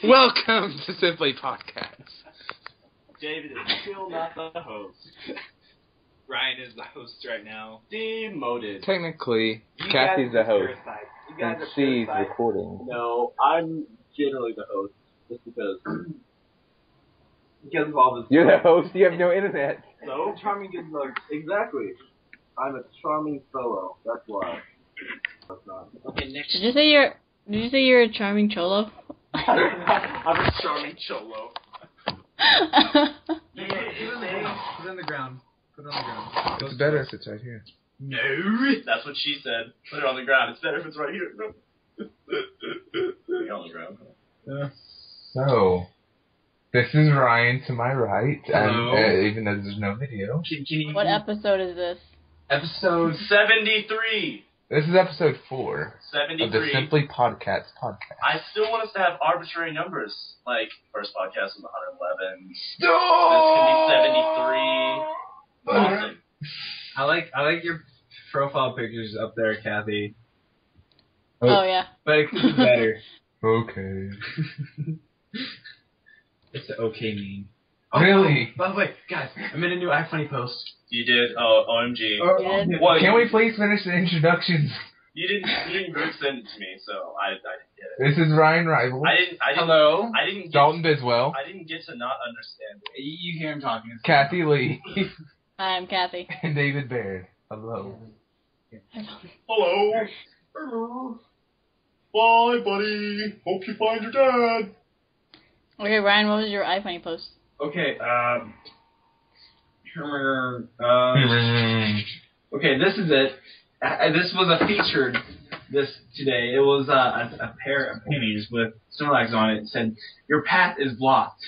Welcome to Simply Podcats. David is still not the host. Ryan is the host right now. Demoted. Technically, You Kathy's guys the are host, parasites. You and guys are she's parasites. recording. No, I'm generally the host, just because of all this. You're the host, you have no internet. So charming is like exactly. I'm a charming fellow. That's why. That's not. Okay, next. Did you say you're a charming cholo? I'm a charming cholo. Put it on the ground. Put it on the ground. It's better if it's right here. No, that's what she said. Put it on the ground. It's better if it's right here. Put it on the ground. So, this is Ryan to my right, Hello. and even though there's no video. Can you, What episode is this? Episode 73. This is episode 4 73. of the Simply Podcats podcast. I still want us to have arbitrary numbers. Like, first podcast was 111. This can be 73. Awesome. I like your profile pictures up there, Kathy. Oh yeah. But it could be better. Okay. It's the okay meme. Really? By the way, guys, I made a new iFunny post. You did? Oh, OMG. Yeah. Well, Can we please finish the introductions? You didn't group send it to me, so I didn't get it. This is Ryan Rival, Hello. I didn't get Dalton Biswell, I didn't get to not understand it. You hear him talking. Kathy Lee, Hi, I'm Kathy. and David Baird. Hello. Hello. Hello. Bye, buddy. Hope you find your dad. Okay, Ryan, what was your iFunny post? Okay, okay, this is it. This was a featured today. It was a pair of pennies with Snorlax on it. It said, "Your path is blocked."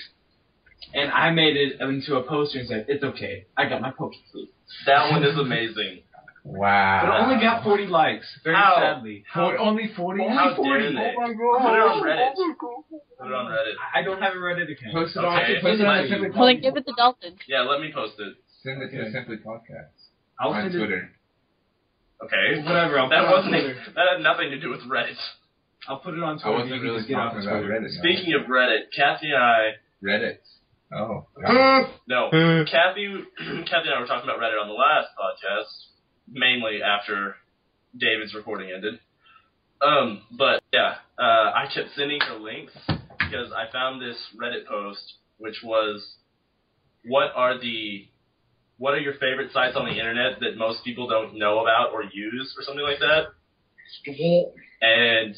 And I made it into a poster and said, "It's okay. I got my Pokeflute." That one is amazing. Wow. But it only got 40 likes, very How? sadly. Only 40? How dare they? Oh my Put god. it on Reddit. Put it on Reddit. I don't have a Reddit account. Post it Okay. on the Simply Well, then Podcast. give it to Dalton. Yeah, let me post it. Send it to the Simply Podcast I'll on send it. Twitter. Okay. Whatever, I'll That put it on wasn't. Twitter. That had nothing to do with Reddit. I'll put it on I Twitter. wasn't You can really just get off talking about Twitter. Reddit. Speaking of Reddit, Kathy and I. Reddit. Oh. God. No, Kathy and I were talking about Reddit on the last podcast, mainly after David's recording ended. But yeah, I kept sending her links because I found this Reddit post, which was, what are your favorite sites on the internet that most people don't know about or use, or something like that? And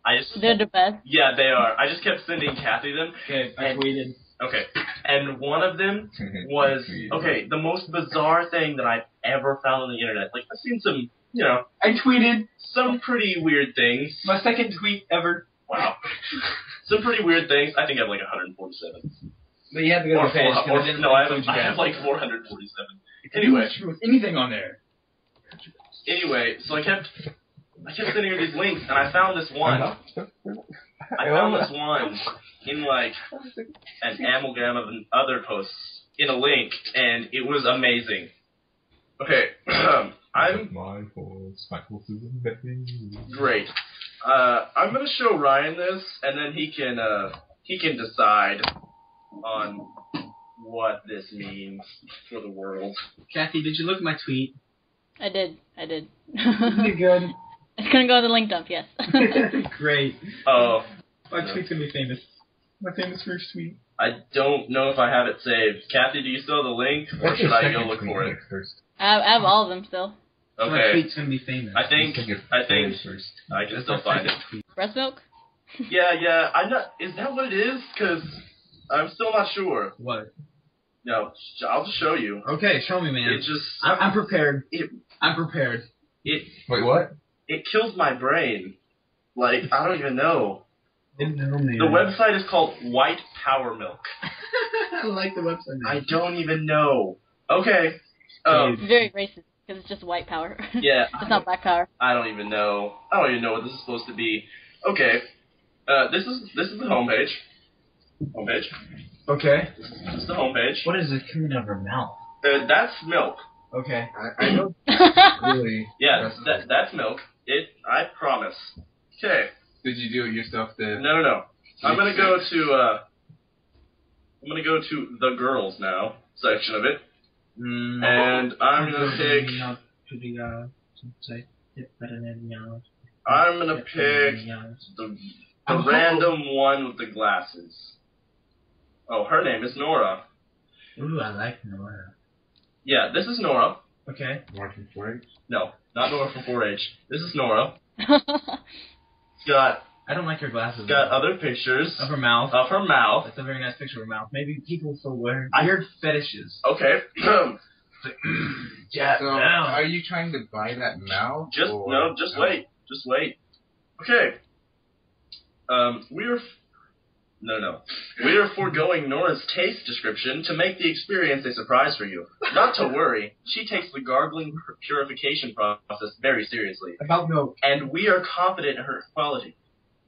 I just... They're the best. Yeah, they are. I just kept sending Kathy them. Okay, I tweeted. Okay, and one of them was, okay, the most bizarre thing that I've ever found on the internet. Like, I've seen some, I tweeted some pretty weird things. my second tweet ever. Wow. Some pretty weird things. I think I have like 147. But you have to go to the page. 'Cause I didn't no, I include you have guys. like 447. Anyway, anything on there. So I kept sending her these links, and I found this one. I found this one in like an amalgam of other posts in a link, and it was amazing. Okay, I'm My fault. My fault is amazing. great. I'm gonna show Ryan this, and then he can decide on what this means for the world. Kathy, did you look at my tweet? I did. Is it good? It's gonna go in the link dump, yes. Great. Oh, My tweet's gonna be famous. My famous first tweet. I don't know if I have it saved. Kathy, do you still have the link, or should I go look for it? First. I have all of them still. My Okay, tweet's gonna be famous. I think I can still find it. Breast milk? Yeah. I'm not. Is that what it is? Because I'm still not sure. What? No, I'll just show you. Okay, show me, man. It just I'm prepared. It- I'm prepared. it Wait, what? it kills my brain. Like, I don't even know. Didn't know, man. The website is called White Power Milk. I like the website name. I don't even know. Okay. It's very racist, because it's just white power. Yeah. It's not black power. I don't even know. I don't even know what this is supposed to be. Okay. This is the homepage. Homepage. Okay. This is the homepage. What is it coming out of her mouth? That's milk. Okay. I don't really. Yeah, that's milk. I promise. Okay. Did you do it yourself? No. I'm gonna go to the girls now section of it, and I'm gonna pick the random one with the glasses. Oh, her name is Nora. Ooh, I like Nora. Yeah, this is Nora. Okay. Nora from 4-H? No, not Nora from 4-H. This is Nora. It's got. I don't like her glasses. Got other pictures of her mouth. Of her mouth. That's a very nice picture of her mouth. Maybe people for weird fetishes. Okay. Yeah. So, are you trying to buy that mouth? Just wait. Just wait. Okay. We are foregoing Nora's taste description to make the experience a surprise for you. Not to worry, she takes the gargling purification process very seriously. About milk. And we are confident in her quality.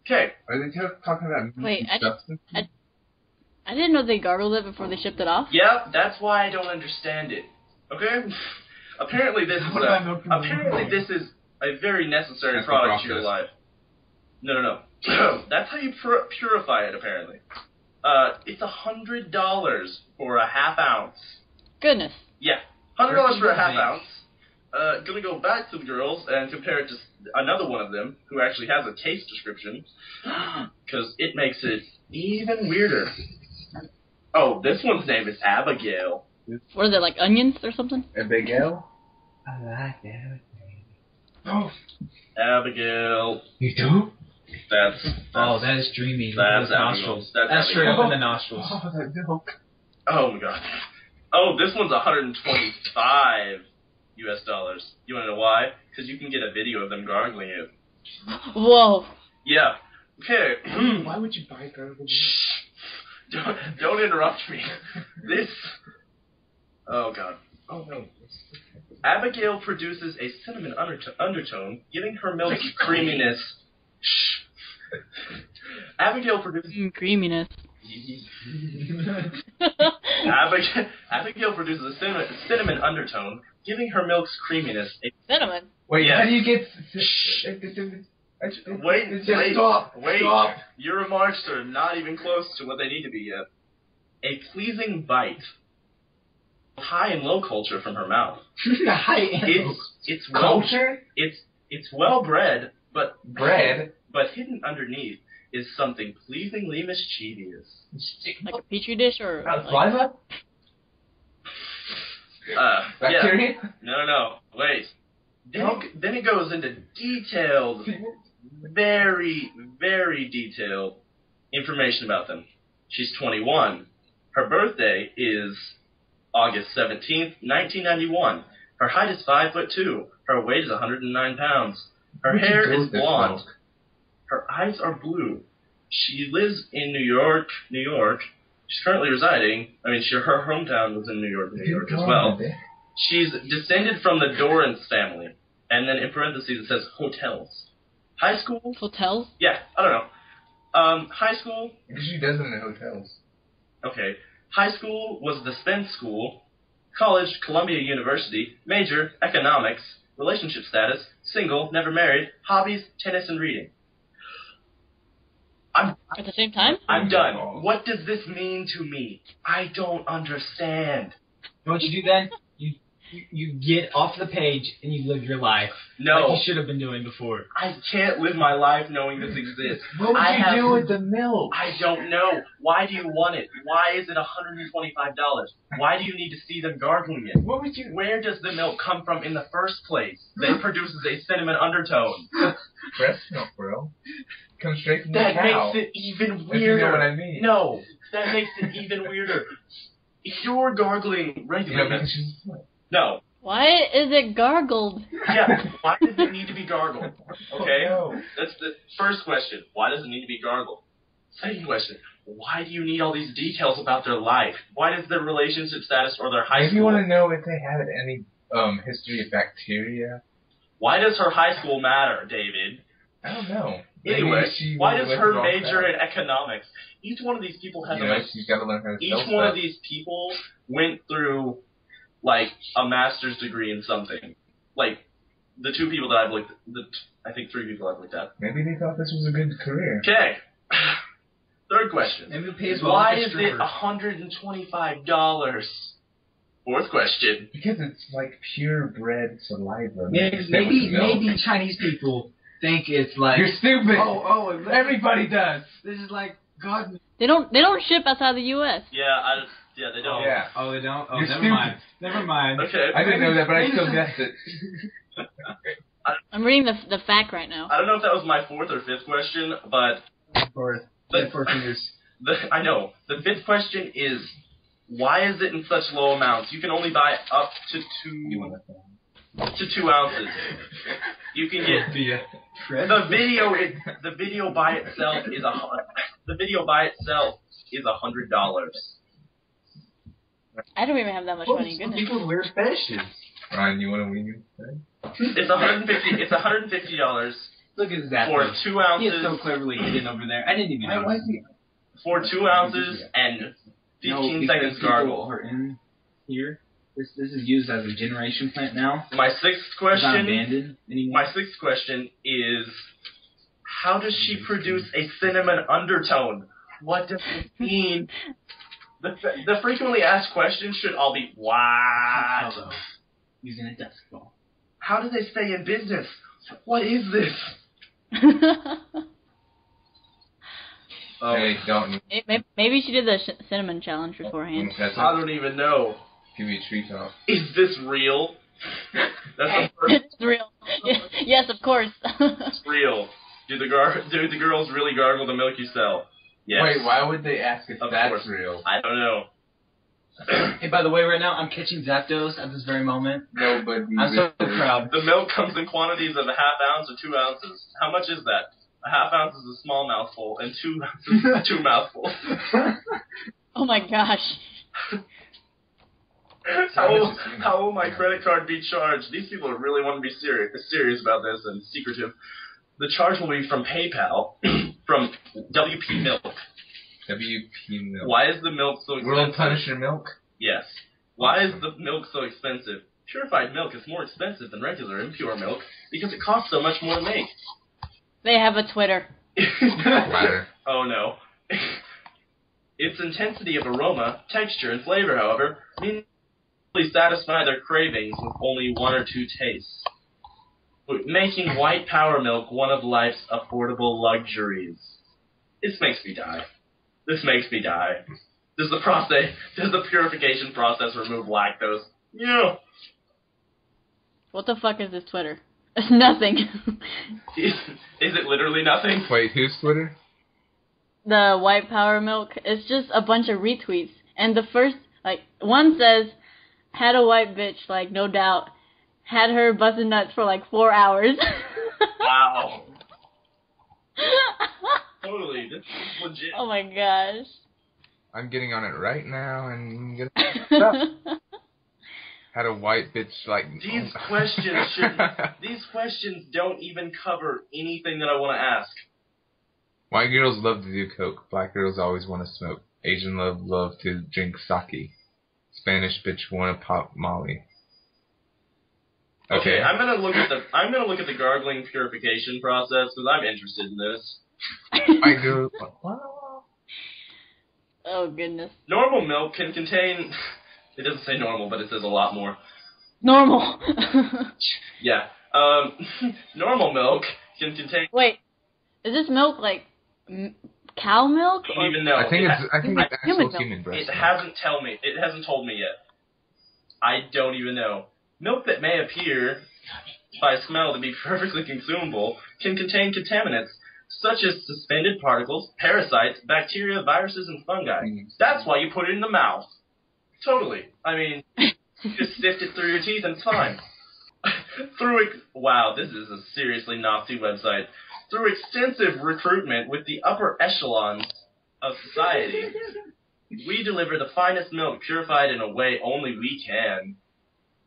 Okay. Are they talking about meat and substance? I didn't know they gargled it before they shipped it off. Yeah, that's why I don't understand it. Okay? Apparently this is a very necessary product to your life. No. That's how you purify it, apparently. It's $100 for a half ounce. Goodness. Yeah, $100 for a half ounce. Gonna go back to the girls and compare it to another one of them who actually has a taste description, because it makes it even weirder. Oh, this one's name is Abigail. What are they, like onions or something? Abigail? I like Abigail. Oh. Abigail. You do? That is dreamy. That's nostrils. That's straight up in the nostrils. Oh, that milk. Oh my god. Oh, this one's $125 US. You wanna know why? Because you can get a video of them gargling it. Whoa. Yeah. Okay. Why would you buy gargling? Shh. Don't interrupt me. This. Oh god. Oh no. Abigail produces a cinnamon undertone, giving her milk creaminess. Shh. Abigail produces creaminess. Abigail produces a cinnamon undertone, giving her milk's creaminess. Cinnamon? Wait, yes. How do you get... Wait. Your remarks are not even close to what they need to be yet. A pleasing bite. High and low culture from her mouth. It's culture? It's well bred, but But hidden underneath is something pleasingly mischievous. Like a petri dish or... Saliva? Bacteria? Yeah. No. Wait. Then it goes into detailed, very, very detailed information about them. She's 21. Her birthday is August 17th, 1991. Her height is 5'2". Her weight is 109 pounds. Her hair is blonde. Her eyes are blue. She lives in New York. She's currently residing. Her hometown was in New York as well. She's descended from the Dorrance family. And then in parentheses it says hotels. High school? Hotels? Yeah, I don't know. High school? Because she does it in hotels. Okay. High school was the Spence School. College, Columbia University. Major, economics. Relationship status, single, never married. Hobbies, tennis and reading. At the same time? I'm done. What does this mean to me? I don't understand. You know what you do then? You get off the page and you live your life. No. Like you should have been doing before. I can't live my life knowing this exists. What would you do with the milk? I don't know. Why do you want it? Why is it $125? Why do you need to see them gargling it? Where does the milk come from in the first place that produces a cinnamon undertone? Breast milk, bro. Comes straight from the That cow. makes it even weirder. You know what I mean? No, that makes it even weirder. If you're gargling regularly... No. Why is it gargled? Yeah, why does it need to be gargled? Okay? That's the first question. Why does it need to be gargled? Second question. Why do you need all these details about their life? Why does their relationship status or their high school... If you want to know if they have any history of bacteria... Why does her high school matter, David? I don't know. Anyway, why does her major in economics? Each one of these people has she's got to learn how to each one of these people went through... like a master's degree in something. Like the two people that I've looked I think three people I've looked at. Maybe they thought this was a good career. Okay. Third question. Maybe it pays well. Why like a is it stripper. $125? Fourth question. Because it's like purebred saliva. Maybe Chinese people think it's like. You're stupid. Oh, Everybody does. this is like God. They don't ship outside the U.S. Yeah, they don't. Yeah. Oh, they don't. Oh, You're never stupid. mind. Never mind. Okay. I didn't know that, but I still guessed it. I'm reading the fact right now. I don't know if that was my fourth or fifth question, but Four fingers. I know. The fifth question is, why is it in such low amounts? You can only buy up to 2 ounces. You can get the video by itself is $100. I don't even have that much money. Goodness. People wear fetishes. Ryan, you want to win your It's $150. Look at that. For 2 ounces. He is so cleverly hidden over there. I didn't even know. For 2 ounces and 15 seconds gargle. Are in here. This is used as a generation plant now. My sixth It's not question. abandoned anymore. My sixth question is, how does she produce a cinnamon undertone? What does it mean? The frequently asked questions should all be, what? Hello. Using a dusk ball. How do they stay in business? What is this? Hey, don't. Maybe she did the cinnamon challenge beforehand. That's I don't even know. Give me a treat off. Is this real? That's the first. It's real. Yes, of course. It's real. Do the girls really gargle the milk you sell? Yes. Wait, why would they ask if Of that's course. real? I don't know. Hey, by the way, right now I'm catching Zapdos at this very moment. Nobody. I'm so proud. The milk comes in quantities of a half ounce or 2 ounces. How much is that? A half ounce is a small mouthful, and 2 ounces is 2 mouthfuls. Oh my gosh. How will my credit card be charged? These people really want to be serious about this and secretive. The charge will be from PayPal, from WP Milk. WP milk. Why is the milk so expensive? World Punisher milk? Yes. Why is the milk so expensive? Purified milk is more expensive than regular impure milk because it costs so much more to make. They have a Twitter. Matter. Oh no. Its intensity of aroma, texture, and flavor, however, means they satisfy their cravings with only 1 or 2 tastes, making white power milk one of life's affordable luxuries. This makes me die. Does the purification process remove lactose? Yeah. What the fuck is this Twitter? It's nothing. Is it literally nothing? Wait, whose Twitter? The white power milk. It's just a bunch of retweets. And the first, one says, had a white bitch, no doubt. Had her busting nuts for 4 hours. Wow. Totally. This is legit. Oh my gosh. I'm getting on it right now and gonna had a white bitch These questions don't even cover anything that I want to ask. White girls love to do coke. Black girls always want to smoke. Asian love to drink sake. Spanish bitch want to pop Molly. Okay. I'm gonna look at the gargling purification process because I'm interested in this. White girls. Oh goodness. Normal milk can contain. It doesn't say normal, but it says a lot more. Normal. Yeah. Normal milk can contain. Wait, is this milk cow milk? I don't even know. I think it's actual human breast. It hasn't told me yet. I don't even know. Milk that may appear by smell to be perfectly consumable can contain contaminants such as suspended particles, parasites, bacteria, viruses, and fungi. That's why you put it in the mouth. Totally. I mean, just sift it through your teeth and it's fine. Wow, this is a seriously Nazi website. Through extensive recruitment with the upper echelons of society, we deliver the finest milk purified in a way only we can.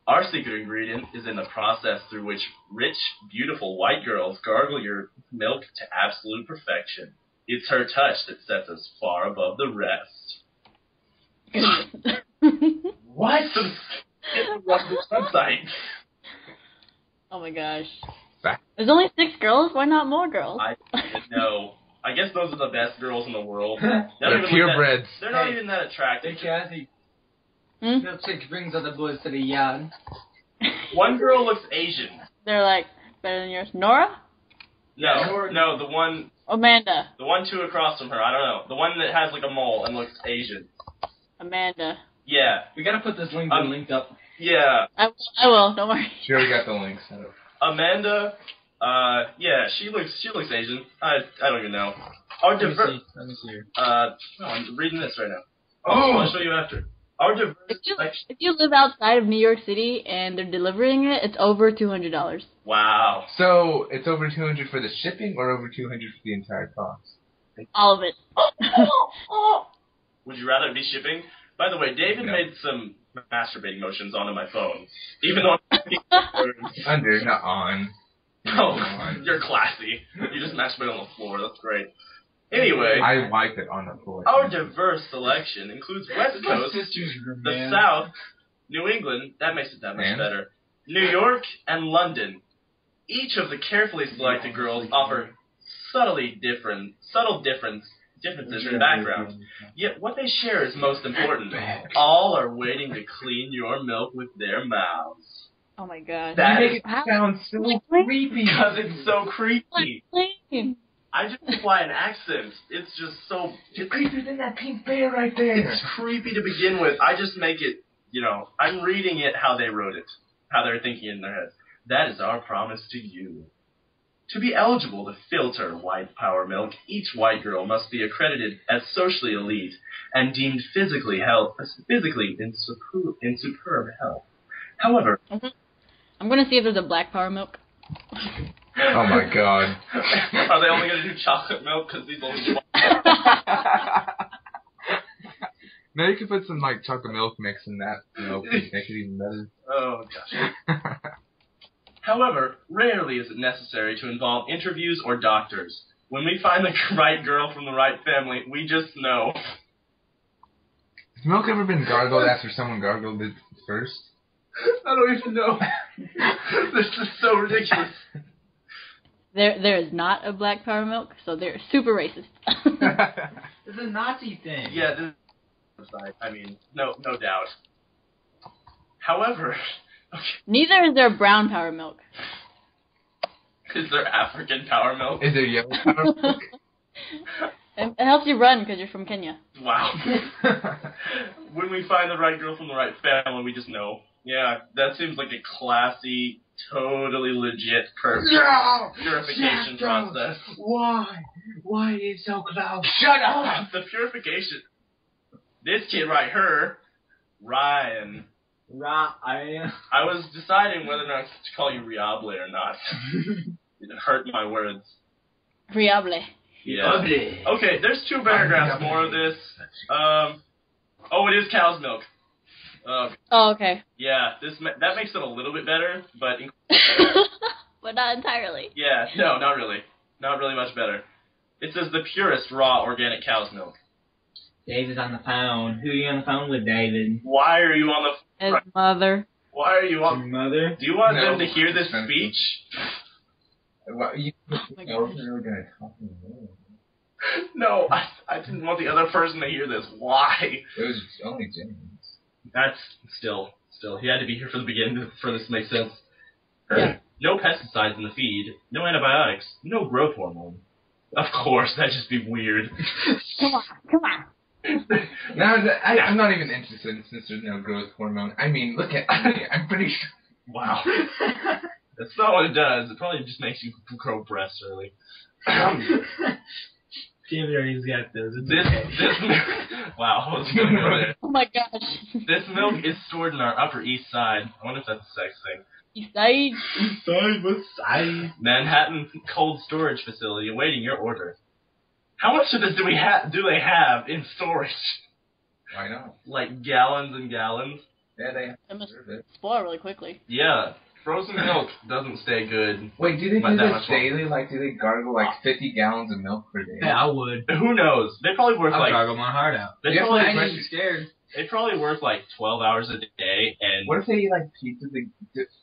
Our secret ingredient is in the process through which rich, beautiful white girls gargle your milk to absolute perfection. It's her touch that sets us far above the rest. What? It's the website. Oh my gosh. There's only 6 girls? Why not more girls? I don't know. I guess those are the best girls in the world. They're purebreds. They're not even that attractive. Hey, Kathy. Hmm? Milkshake brings other boys to the yard. One girl looks Asian. They're like better than yours. Nora? No, the one Amanda. 2 across from her. I don't know. The one that has like a mole and looks Asian. Amanda. Yeah. We gotta put this link linked up. Yeah. I will. Don't worry. She already got the link set up. Amanda. Yeah, she looks Asian. I don't even know. Our Let me diverse. see her. No, I'm reading this right now. I'll show you after. Our diverse. If you live outside of New York City and they're delivering it, it's over $200. Wow. So it's over $200 for the shipping, or over $200 for the entire cost? All of it. Would you rather it be shipping? By the way, David made some masturbating motions onto my phone, even though I'm Under, not on. Oh, you're classy. You just masturbate on the floor. That's great. Anyway, I wipe it on the floor. our diverse selection includes West Coast, the South, New England, that makes it that much better, New York, and London. Each of the carefully selected girls offer subtle differences in background. Yet what they share is most important. All are waiting to clean your milk with their mouths. Oh my god. That You make it sound so creepy. Because it's so creepy. Clean. I just apply an accent. It's just so... It's creepier than that pink bear right there. It's creepy to begin with. I just make it, I'm reading it how they wrote it. How they're thinking in their heads. That is our promise to you. To be eligible to filter white power milk, each white girl must be accredited as socially elite and deemed physically in superb health. However... I'm gonna see if there's a black power milk. Oh my god. Are they only going to do chocolate milk because these only do Now you can put some chocolate milk mix in that milk to make it even better. Oh, gosh. However, rarely is it necessary to involve interviews or doctors. When we find the right girl from the right family, we just know. Has milk ever been gargled after someone gargled it first? I don't even know. This is so ridiculous. There is not a black power milk, so they're super racist. It's a Nazi thing. Yeah, this is, no doubt. However, Neither is there brown power milk. is there African power milk? Is there yellow power milk? It helps you run because you're from Kenya. Wow. When we find the right girl from the right family, we just know. Yeah, that seems like a classy, totally legit purification process. Why? Why is it so close? Shut up! The purification. This kid right here, Ryan. I was deciding whether or not to call you Riable or not. It hurt my words. Riable. Yeah. Okay, there's 2 paragraphs more of this. It is cow's milk. Oh, okay. Yeah, that makes it a little bit better, but... But not entirely. Yeah, no, not really. Not really much better. It says the purest raw organic cow's milk. David's on the phone. Who are you on the phone with, David? Why are you on the... His mother. Why are you Your on... mother? Do you want them to hear this speech? Well, you were going to talk more. No, I didn't want the other person to hear this. Why? It was only James. That's still. He had to be here for the beginning for this to make sense. Yeah. No pesticides in the feed. No antibiotics. No growth hormone. Of course, that'd just be weird. Come on. No, I'm not even interested since there's no growth hormone. Look at me. I'm pretty sure. Wow. That's not what it does. It probably just makes you grow breasts early. David alrea's got those. Wow, I was going to go there. Oh my gosh. This milk is stored in our Upper East Side. I wonder if that's a sex thing. East Side. Manhattan cold storage facility awaiting your order. How much of this do they have in storage? Why not? Like gallons and gallons? Yeah, they It must spoil really quickly. Yeah. Frozen milk doesn't stay good. Wait, do they But do that this much daily? Do they gargle 50 gallons of milk per day? Yeah, I would. Who knows? They probably work I'll gargle my heart out. They Yeah, probably, I I'm scared. they probably work 12 hours a day, and What if they eat pizza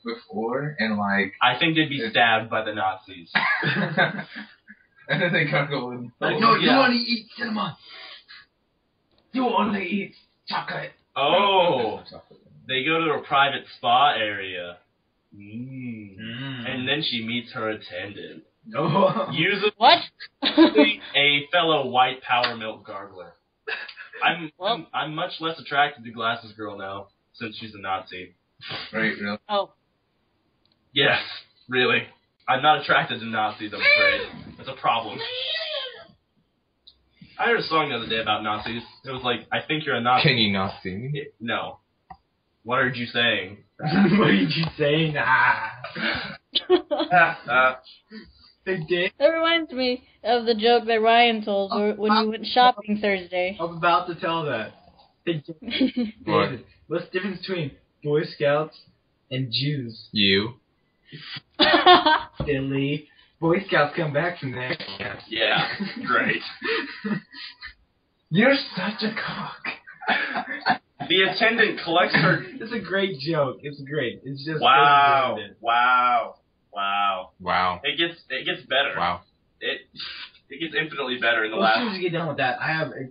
before and I think they'd be stabbed by the Nazis. And then they gargle and... Like, no, you only eat cinnamon. You only eat chocolate. Oh. They go to a private spa area. And then she meets her attendant. Oh. Usually What? a fellow white power milk gargler. I'm much less attracted to Glasses Girl now, since she's a Nazi. Right, really? Oh. Yes, really. I'm not attracted to Nazis, I'm afraid. That's a problem. I heard a song the other day about Nazis. It was like, I think you're a Nazi. Can you not see me? No. What are you saying? What did you say? Nah. They did. That reminds me of the joke that Ryan told when we went shopping Thursday. I was about to tell that. What? David, what's the difference between Boy Scouts and Jews? You. Silly. Boy Scouts come back from there. Yeah, great. You're such a cock. The attendant collects her... It's a great joke. It's great. It's just... Wow. It gets better. Wow. It gets infinitely better in the As last... soon as we get done with that, I have a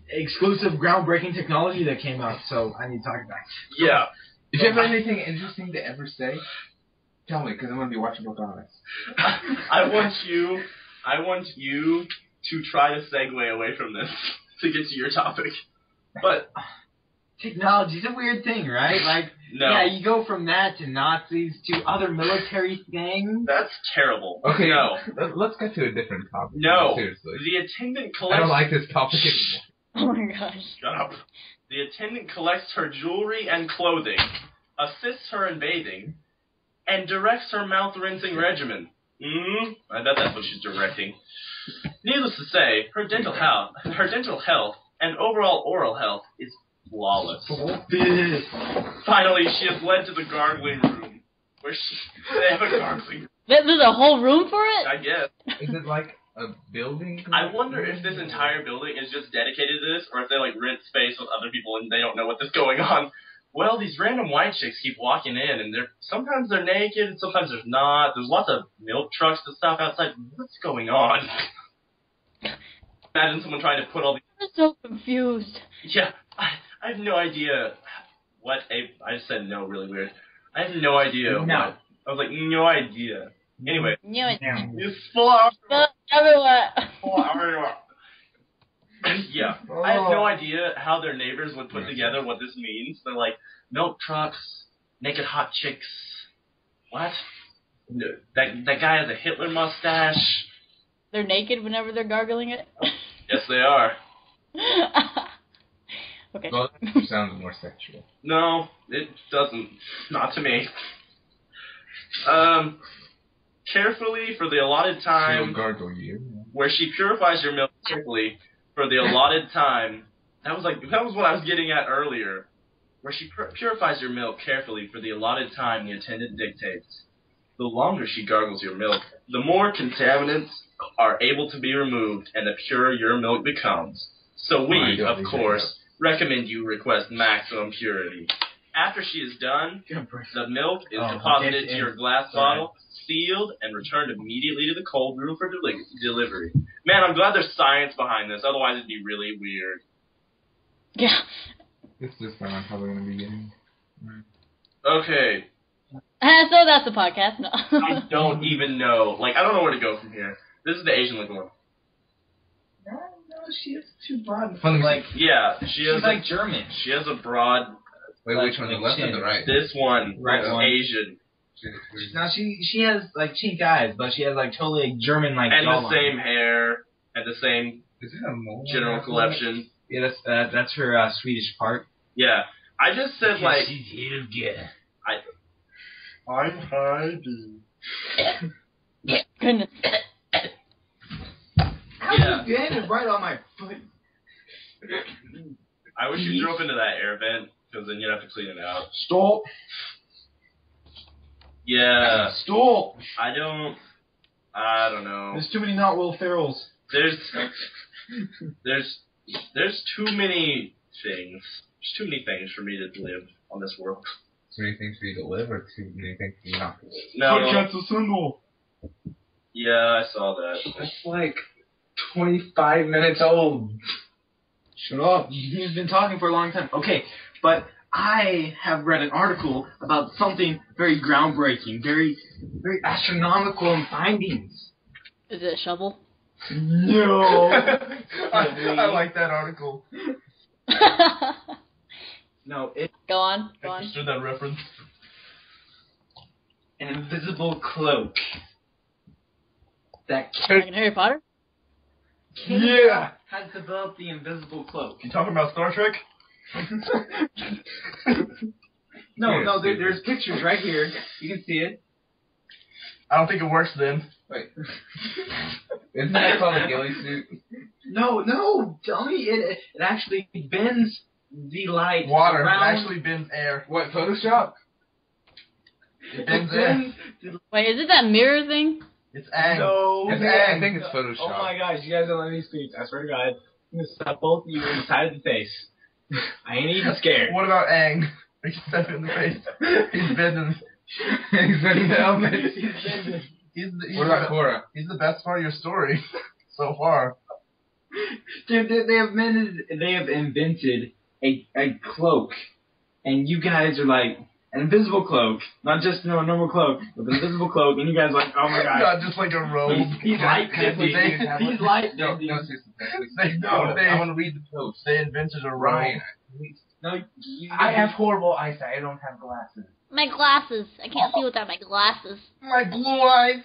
exclusive groundbreaking technology that came out, so I need to talk about it. Yeah. If you have anything interesting to ever say, tell me, because I'm going to be watching Pocahontas. I want you to try to segue away from this to get to your topic. But technology's a weird thing, right? Like, no. Yeah, you go from that to Nazis to other military things. That's terrible. Okay, No. Let's get to a different topic. No. Seriously. The attendant collects... I don't like this topic anymore. Oh my gosh. Shut up. The attendant collects her jewelry and clothing, assists her in bathing, and directs her mouth rinsing regimen. I bet that's what she's directing. Needless to say, her dental health and overall oral health is flawless. Finally, she is led to the gargling room, where they have a gargling room. There's a whole room for it? I guess. Is it like a building? I wonder if this entire building is just dedicated to this, or if they like rent space with other people and they don't know what's going on. Well, these random white chicks keep walking in, and sometimes they're naked, and sometimes there's not. There's lots of milk trucks and stuff outside. What's going on? Imagine someone trying to put all these... I'm so confused. Yeah, I have no idea what I just said no really weird. I have no idea what... I was like, no idea. Anyway. No idea. It's flower. Everyone. Yeah. I have no idea how their neighbors would put together what this means. They're like, milk trucks, naked hot chicks. What? That guy has a Hitler mustache. They're naked whenever they're gargling it? Yes, they are. Okay. Well, that sounds more sexual. No, it doesn't. Not to me. Carefully for the allotted time... She'll gargle you. Where she purifies your milk carefully for the allotted time. That was what I was getting at earlier. Where she purifies your milk carefully for the allotted time the attendant dictates. The longer she gargles your milk, the more contaminants are able to be removed and the purer your milk becomes. So we, of course, recommend you request maximum purity. After she is done, the milk is deposited to your glass bottle, sealed, and returned immediately to the cold room for delivery. Man, I'm glad there's science behind this, otherwise it'd be really weird. Yeah. This is where I'm probably going to be getting. Okay. So that's the podcast. No. I don't even know. I don't know where to go from here. This is the Asian looking one. No, she is too broad. Yeah, she's like German. She has a broad... Wait, which one? The left or the right? This one. Right one. Asian. Now she has chink eyes, but she has totally German and jawline. the same hair and the same general collection. Yeah, that's her Swedish part. Yeah, I just said she's here, yeah. I'm Heidi. Goodness. How you getting right on my foot? I wish you drove into that air vent, because then you'd have to clean it out. Stop. Yeah. Stop. I don't know. There's too many not Will Ferrells. There's too many things. There's too many things for me to live on this world. Too many things for you to live, or too many things for you not to live? No. Podcats assemble. Yeah, I saw that. That's like 25 minutes old. Shut up. He's been talking for a long time. Okay, but I have read an article about something very groundbreaking, very astronomical in findings. Is it a shovel? No. I like that article. No, it's Go on. I understood that reference. An invisible cloak. That Like in Harry Potter? Killjoy has developed the invisible cloak. You talking about Star Trek? No, there's pictures right here. You can see it. I don't think it works then. Wait. Isn't that called a ghillie suit? No, dummy. It actually bends the light Water. It around. actually bends air. What, Photoshop? It bends air. Wait, is it that mirror thing? It's Ang. No. It's Ang. I think it's Photoshop. Oh my gosh, you guys don't let me speak. I swear to God. I'm going to slap both of you in the side of the face. I ain't even scared. What about Ang? He step in the face. He's bending. He's bending the helmet. What about Cora? He's the best part of your story so far. Dude, they have invented a cloak, and you guys are like an invisible cloak, not just a normal cloak, but an invisible cloak, and you guys are like, oh my god, Not just like a robe. he's light bending. He's light No, bending. seriously. I want to read the post. They invented a robe. Ryan. No, I have horrible eyesight. I don't have glasses. My glasses. I can't see without my glasses. My blue eyes.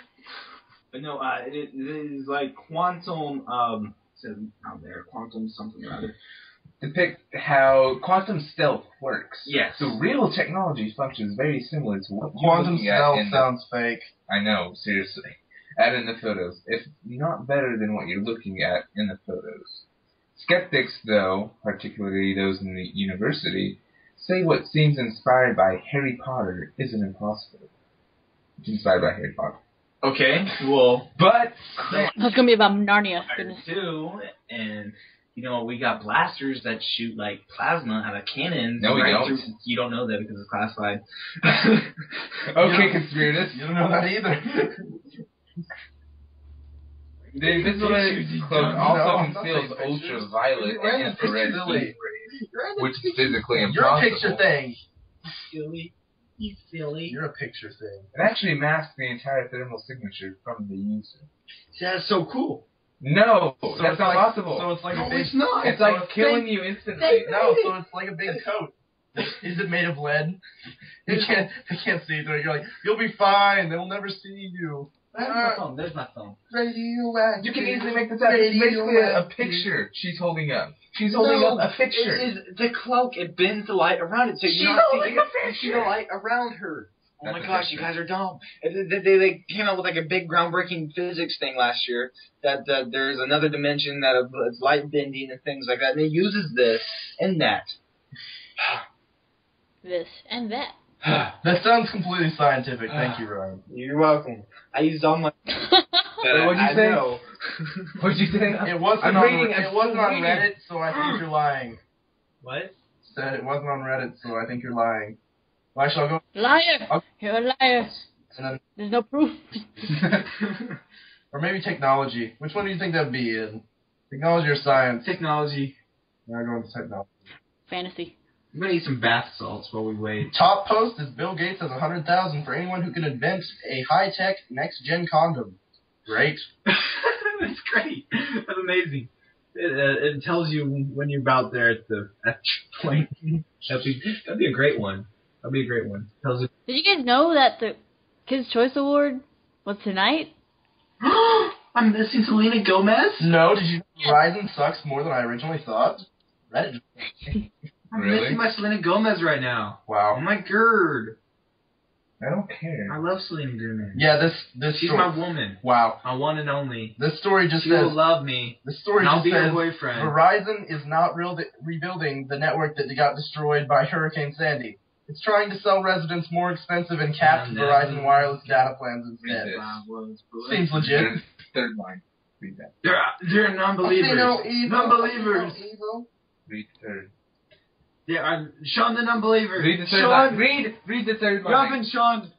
But no, it is like quantum. Says out there, quantum something or other. Depict how quantum stealth works. Yes. So real technology functions very similar to what you're Quantum looking at stealth in sounds fake. I know, seriously. Add in the photos, if not better than what you're looking at in the photos. Skeptics, though, particularly those in the university, say what seems inspired by Harry Potter isn't impossible. It's inspired by Harry Potter. Okay, well, But It's gonna be about Narnia. Goodness. too, and you know we got blasters that shoot like plasma out of cannons. No, we right don't. through- You don't know that because it's classified. okay, conspirators. You don't know that either. The invisible cloak No, also I'm not conceals taking pictures. ultraviolet You're and a infrared picture heat silly. rays, which is physically You're a impossible. picture thing. Silly. He's silly. You're a picture thing. It actually masks the entire thermal signature from the user. That's so cool. No, So that's it's not like, possible. So it's like a No, big. it's not. It's so like it's killing big- you instantly. No, so it's like a big coat. Is it made of lead? They can't see through it. You're like, you'll be fine. They'll never see you. There's my phone. There's my phone. Radioactive. You can easily make this happen. It's basically a picture she's holding up. She's holding up a picture. It is the cloak. It bends the light around it, so She's you're not holding seeing a you see the light around her. Oh That's my a gosh, picture. you guys are dumb. They came out with like a big groundbreaking physics thing last year that there's another dimension that is light bending and things like that, and it uses this and that. This and that. That sounds completely scientific. Thank you, Ryan. You're welcome. I used all my. What'd you say? Know. What'd you say? It wasn't I'm on, reading it a wasn't on reading. Reddit, so I think you're lying. What? Said it wasn't on Reddit, so I think you're lying. Well, I shall go. Liar! You're a liar. And There's no proof. then, or maybe technology. Which one do you think that'd be in? Technology or science? Technology. I'm going to technology. Fantasy. I'm gonna eat some bath salts while we wait. Top post is Bill Gates has 100,000 for anyone who can invent a high-tech next-gen condom. Great. That's great. That's amazing. It tells you when you're about there at the point. That'd be a great one. That'd be a great one. Tells you. Did you guys know that the Kids' Choice Award was tonight? I'm missing Selena Gomez. No, did you know Verizon sucks more than I originally thought? Reddit. I'm Really? missing my Selena Gomez right now. Oh Wow. my god. I don't care. I love Selena Gomez. Yeah, this She's story. my woman. Wow. My one and only. This story just She will says. love me. This story And I'll just be her says boyfriend. Verizon is not rebuilding the network that got destroyed by Hurricane Sandy. It's trying to sell residents more expensive and capped Verizon wireless data plans instead. Read this. Seems legit. Third line. Read that. They're non-believers. Non-believers. Read third. They are Sean the non-believer. Read the third Sean. line. Read the third line. Robin Sean.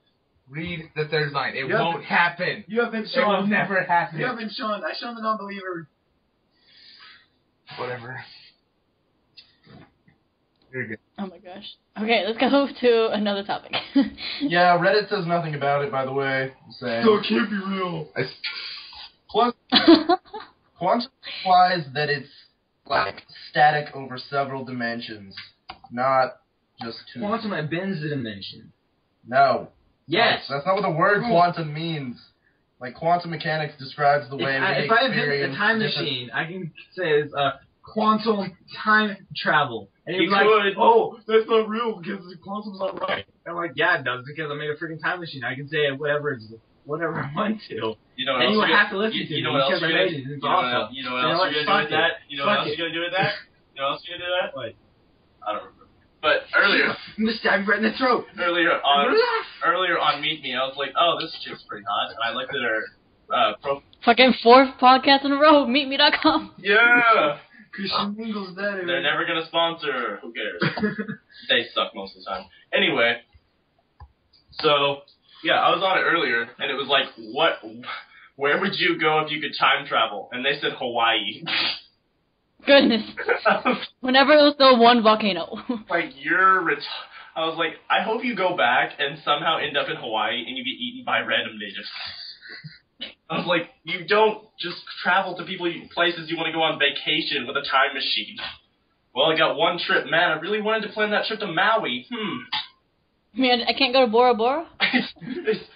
Read the third line. It You have won't happen. You have been It will shown. never happen. You have been shown. I shown the non-believer. Whatever. You're good. Oh my gosh. Okay, let's go to another topic. Yeah, Reddit says nothing about it, by the way. Saying So it can't be real. quantum implies that it's like static over several dimensions, not just two. Quantum at Ben's dimension. No. Yes. That's not what the word quantum means. Like, quantum mechanics describes the way we If I invent experience a time different- machine, I can say it's quantum time travel. And You you'd be like, could. oh, that's not real because the quantum's not right. I'm like, yeah, it does because I made a freaking time machine. I can say whatever I want to. You know what And else you would you're have to gonna- listen to you me know what else because you're I gonna made it. It's you know what awesome. else- you know what You know else what? you're gonna do with Fuck that? it. You know what Fuck else it. you're gonna do with that? You know what else you're gonna do with that? What? I don't remember. But earlier I'm gonna stab you right in the throat. earlier on Meet Me, I was like, oh, this chick's pretty hot, and I looked at her profile. Fucking 4th podcast in a row. Meetme.com. Yeah. Christian Mingle's better. They're never gonna sponsor. Who cares? They suck most of the time. Anyway, so yeah, I was on it earlier, and it was like, where would you go if you could time travel? And they said Hawaii. Goodness. Whenever it was still one volcano. Like, I was like, I hope you go back and somehow end up in Hawaii and you get eaten by random natives. I was like, you don't just travel to places you want to go on vacation with a time machine. Well, I got one trip. Man, I really wanted to plan that trip to Maui. Man, I can't go to Bora Bora?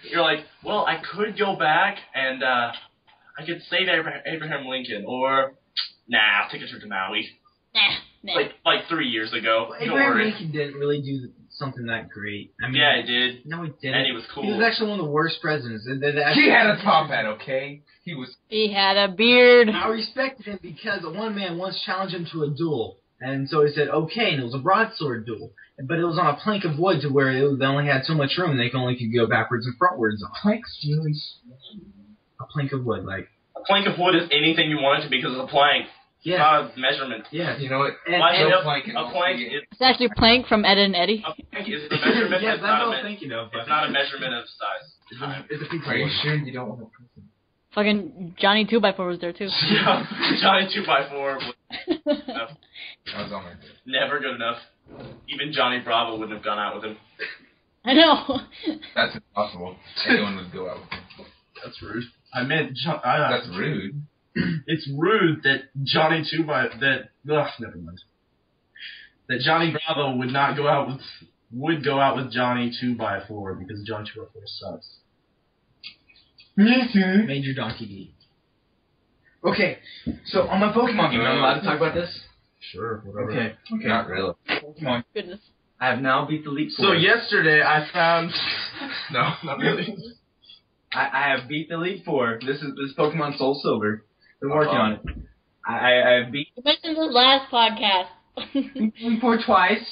You're like, well, I could go back and I could save Abraham Lincoln, or nah, I'll take a trip to Maui. Nah. Like 3 years ago. Well, Don't Abraham worry. Lincoln didn't really do something that great. I mean, Yeah, it did. No, he didn't. And he was cool. He was actually one of the worst presidents. He had a top hat, okay? He was. He had a beard. I respected him because one man once challenged him to a duel. And so he said, okay, and it was a broadsword duel. But it was on a plank of wood to where they only had so much room, they could go backwards and frontwards on. Planks really. A plank of wood, like. A plank of wood is anything you want it to be because it's a plank. Yeah. Not a measurement. Yeah. You know what? Why and no plank in a all plank three. is It's actually Plank from Ed and Eddie. a plank is the measurement. Yeah, it's that's not what I a was thinking of. It's not a measurement of size. It's a piece of Are you wood. sure you don't want to prison? Fucking Johnny 2x4 was there too. Yeah, Johnny 2x4 was enough. That was on my head. Never good enough. Even Johnny Bravo wouldn't have gone out with him. I know. That's impossible. Anyone would go out with him. That's rude. I meant That's rude. it's rude that Johnny never mind. That Johnny Bravo would go out with Johnny 2x4 because Johnny 2x4 sucks. Major Donkey D. Okay, so on my Pokemon game, am I allowed to talk about this? Sure, whatever. Okay. Not really. Pokemon. Goodness. I have now beat the Elite So Four. yesterday I found No, not really. I have beat the Elite Four. This is Pokemon Soul Silver. Been working on it. I beat You mentioned this last podcast. Elite Four twice,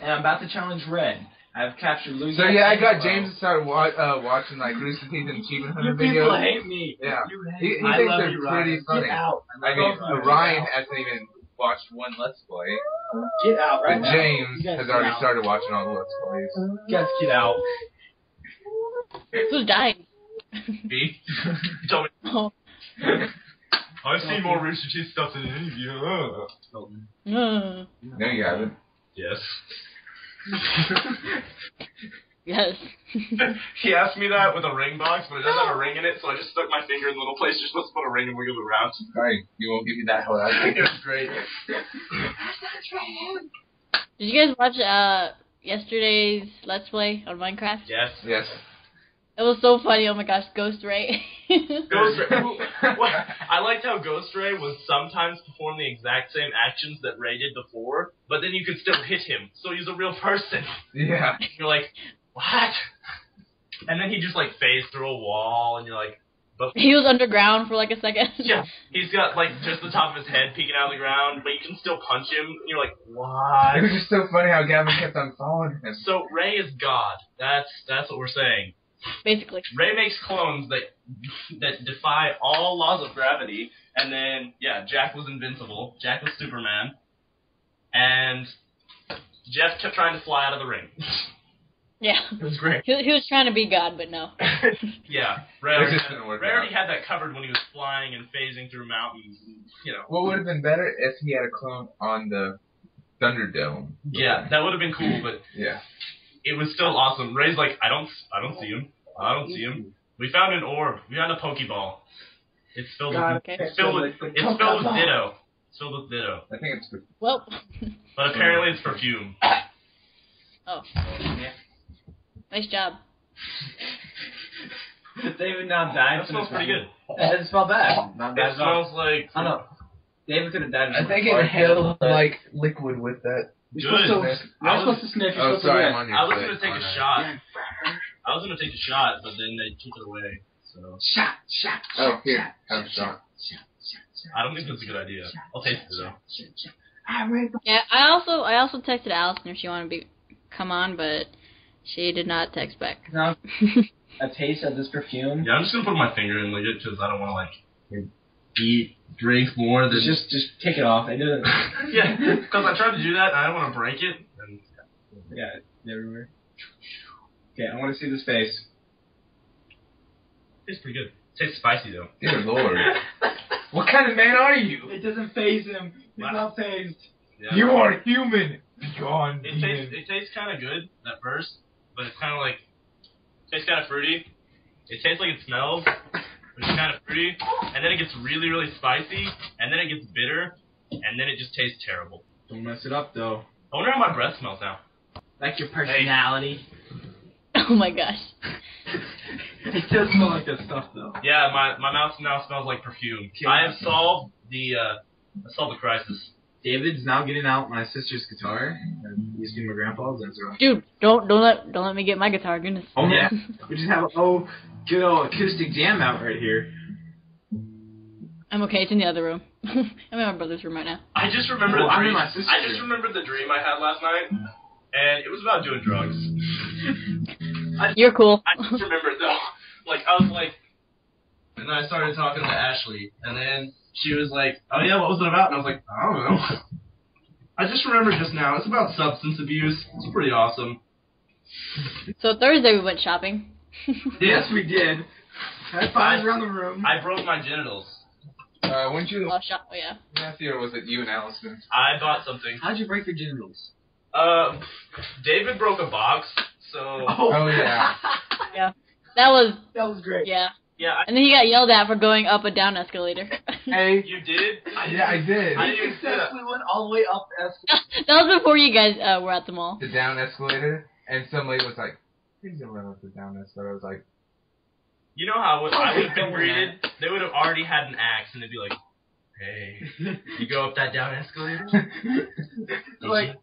and I'm about to challenge Red. I've captured Lugia. So yeah, I got and James to start watching like Rooster Teeth and Achievement Hunter You people videos. hate me. Yeah. You hate He me. thinks I love they're you, pretty Ryan. funny. Get out. I mean, love you. Ryan Get out. hasn't even watched one Let's Play, Get out right but now. James You guys has get already out. started watching all the Let's Plays. You guys get out. Who's dying? me. Tell me. Oh. I've seen more Rooster Teeth stuff than any of you. Mm. No, you haven't. Yes. Yes. He asked me that with a ring box, but it doesn't have a ring in it, so I just stuck my finger in the little place you're supposed to put a ring and wiggle it around. Right, you won't give you that whole It was great. Did you guys watch yesterday's Let's Play on Minecraft? Yes. Yes. It was so funny. Oh my gosh, Ghost Ray. Ghost Ray. I liked how Ghost Ray would sometimes perform the exact same actions that Ray did before, but then you could still hit him, so he's a real person. Yeah. You're like, what? And then he just like phased through a wall, and you're like, but He was underground for like a second. yeah, he's got like just the top of his head peeking out of the ground, but you can still punch him, and you're like, what? It was just so funny how Gavin kept on following him. So Ray is God. That's what we're saying. Basically. Ray makes clones that defy all laws of gravity, and then yeah, Jack was invincible. Jack was Superman, and Jeff kept trying to fly out of the ring. Yeah. It was great. He was trying to be God, but no. Yeah, Ray It just didn't work already out. had that covered when he was flying and phasing through mountains. And, you know. What would have been better if he had a clone on the Thunderdome. Yeah, that would have been cool, but Yeah. it was still awesome. Ray's like, I don't see him. I don't see him. We found an orb. We found a Pokeball. It's filled with Okay. it's filled with Ditto. It's filled with Ditto. I think it's Well. But apparently it's perfume. Oh. Nice job. David now died. That smells pretty good. It doesn't smell bad. Not bad It at all. smells like I don't know. David could have died. I think it inhaled like liquid with that. You're good. supposed to sniff. You're Oh, supposed sorry, to I'm on your I was foot. gonna take Oh, a no. shot. I was gonna take a shot, but then they took it away. So Shot. Oh, here, have a shot. I don't think that's a good idea. I'll taste it though. Yeah, I also texted Allison if she wanted to come on, but she did not text back. Now, a taste of this perfume. Yeah, I'm just gonna put my finger in it because I don't want to like eat, drink more than Just take it off. It doesn't. yeah, because I tried to do that and I don't want to break it. And Yeah, it's everywhere. Okay, I want to see this face. it tastes pretty good. It tastes spicy though. Dear Lord. What kind of man are you? It doesn't phase him. He's Wow. not phased. Yeah. You are human. Begone, It tastes kind of good at first, but it's kind of like tastes kind of fruity. It tastes like it smells, which is kind of fruity, and then it gets really, really spicy, and then it gets bitter, and then it just tastes terrible. Don't mess it up, though. I wonder how my breath smells now. Like your personality. Oh my gosh. It does smell like that stuff, though. Yeah, my mouth now smells like perfume. I have solved the crisis. David's now getting out my sister's guitar. And used to be my grandpa's. And so. Dude, don't let me get my guitar, goodness. Oh yeah. We just have a good old acoustic jam out right here. I'm okay, it's in the other room. I'm in my brother's room right now. I just remembered Oh, the I'm in dream. my sister's I just room. remembered the dream I had last night, and it was about doing drugs. You're cool. I just remembered though. Like I was like, and then I started talking to Ashley, and then she was like, "Oh yeah, what was it about?" And I was like, "I don't know." I just remembered just now. It's about substance abuse. It's pretty awesome. Oh. So Thursday we went shopping. Yes, we did. High fives around the room. I broke my genitals. Wouldn't you, Oh, yeah. Matthew, or was it you and Allison? I bought something. How'd you break your genitals? David broke a box, so Oh, yeah. Yeah. That was great. yeah. yeah. And then he got yelled at for going up a down escalator. Hey. You did? Yeah, I did. I didn't see that. went all the way up That was before you guys were at the mall. The down escalator, and some lady was like, please don't run up the down escalator. I was like, You know how I would have been greeted? They would have already had an axe, and they'd be like, "Hey, you go up that down escalator?" Like,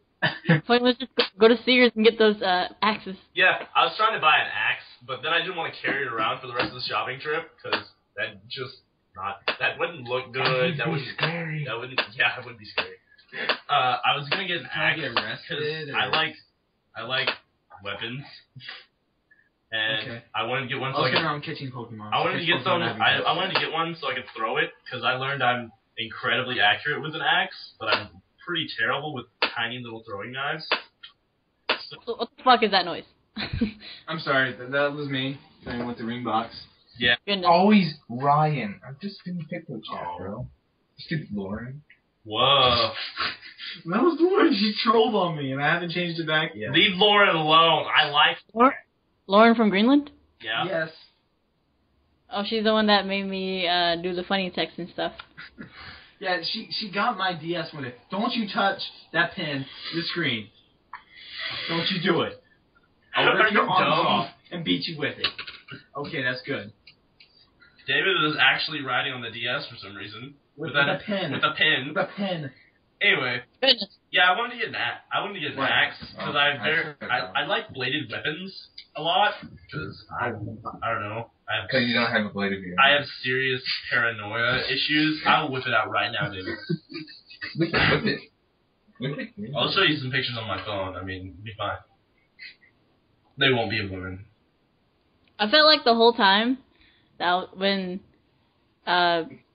Point was just go to Sears and get those axes. Yeah, I was trying to buy an axe, but then I didn't want to carry it around for the rest of the shopping trip because that wouldn't look good. That wouldn't scary. That wouldn't be scary. I was gonna get an axe get arrested, because or- I like weapons, and Okay. I wanted to get one I so was I could. going around catching Pokemon. I wanted to get some. I wanted to get one so I could throw it because I learned I'm incredibly accurate with an axe, but I'm pretty terrible with tiny little throwing knives. So what the fuck is that noise? I'm sorry, that was me playing with the ring box. Goodness. Always Ryan. I'm just in Pickle Chat, bro. Stupid Lauren. Whoa! That was the one she trolled on me, and I haven't changed it back yet. Leave Lauren alone. I like. Lauren from Greenland? Yeah. Yes. Oh, she's the one that made me do the funny text and stuff. Yeah, she got my DS with it. Don't you touch that pen, the screen. Don't you do it. I'll Are rip you your arms dumb? off and beat you with it. Okay, that's good. David was actually riding on the DS for some reason. With a a pen. With a pen. With a pen. Anyway, Goodness. yeah, I wanted to get an axe. I wanted to get an Right. axe because I like bladed weapons a lot because I don't know. Because you don't have a blade of your I have serious paranoia issues. I will whip it out right now, David. Whip it. Whip it. I'll show you some pictures on my phone. I mean, it'll be fine. They won't be a woman. I felt like the whole time that when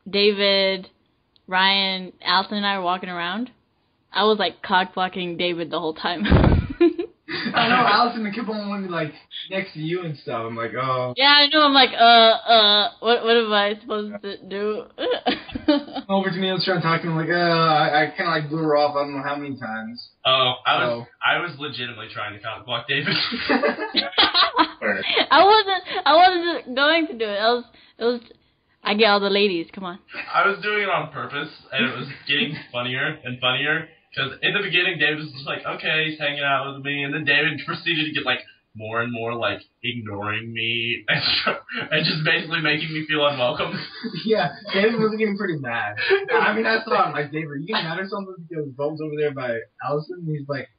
David, Ryan, Alton and I were walking around, I was like cock-blocking David the whole time. I know Allison kept on wanting like next to you and stuff. I'm like, oh. Yeah, I know. I'm like, what am I supposed to do? Over to me, I was trying to talk to him. Like, I kind of like blew her off. I don't know how many times. Oh, I was legitimately trying to cock block David. I wasn't going to do it. It was. I get all the ladies. Come on. I was doing it on purpose, and it was getting funnier and funnier. Because in the beginning, David was just like, okay, he's hanging out with me, and then David proceeded to get like more and more like ignoring me and just basically making me feel unwelcome. Yeah, David was getting pretty mad. I mean, I saw him like, David, are you getting mad or something because Bo's over there by Allison? And he's like,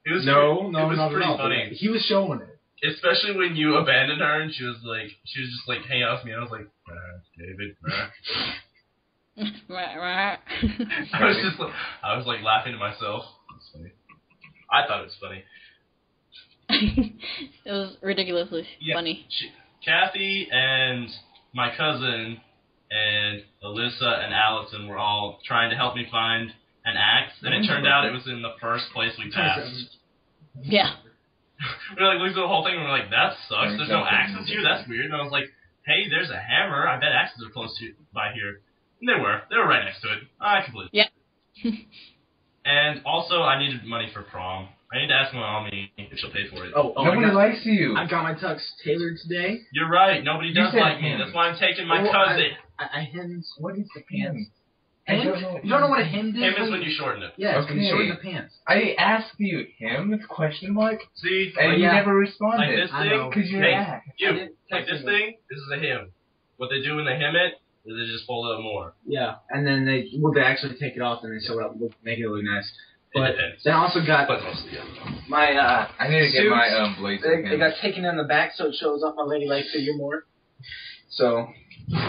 it was no, pretty no. funny. He was showing it. Especially when you abandoned her and she was just like hanging out with me. And I was like, David. I was like laughing to myself. It's funny. I thought it was funny. It was ridiculously funny. Kathy and my cousin and Alyssa and Allison were all trying to help me find an axe, and it turned out it was in the first place we passed. Yeah. We were like looking through the whole thing and we were like, that sucks. There's no axes here. That's weird. And I was like, hey, there's a hammer. I bet axes are close to by here. And they were. They were right next to it. I can believe it. Yeah. And also, I needed money for prom. I need to ask my mom if she'll pay for it. Oh, Nobody likes you. I got my tux tailored today. You're right. Nobody does like me. That's why I'm taking my cousin. I hemmed. What is the pants? Hem? You don't know what a hem is? Hem is when you shorten it. Yeah, Okay. when you shorten the pants. I asked you him with question mark, See? and you never responded. Like this thing? Because you're Hey, ass. like this thing, this is a hem. What they do when they hem it is they just fold it up more. Yeah, and then they actually take it off and they sew it up, make it look nice. But It depends. then I also got But mostly, yeah. my I need to get suits. my blades. They got taken in the back so it shows off my ladylike figure more. So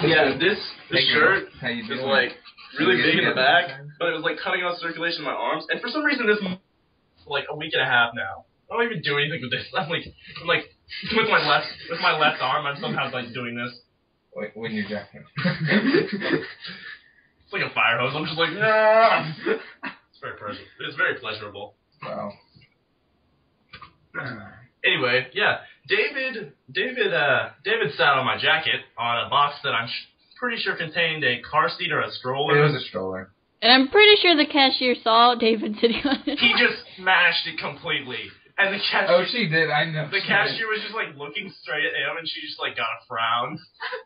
Yeah, this shirt How you is doing? like really big in the back, but it was like cutting off circulation in my arms. And for some reason, this is like a week and a half now. I don't even do anything with this. I'm like with my left arm, I'm somehow like doing this. Wait, when you're jacking. It's like a fire hose. I'm just like, nah. It's very pleasurable. Wow. Anyway, yeah, David sat on my jacket on a box that I'm pretty sure contained a car seat or a stroller. It was a stroller. And I'm pretty sure the cashier saw David sitting on it. He just smashed it completely. And the cashier... Oh, she did. I know. The cashier was just, like, looking straight at him, and she just, like, got a frown.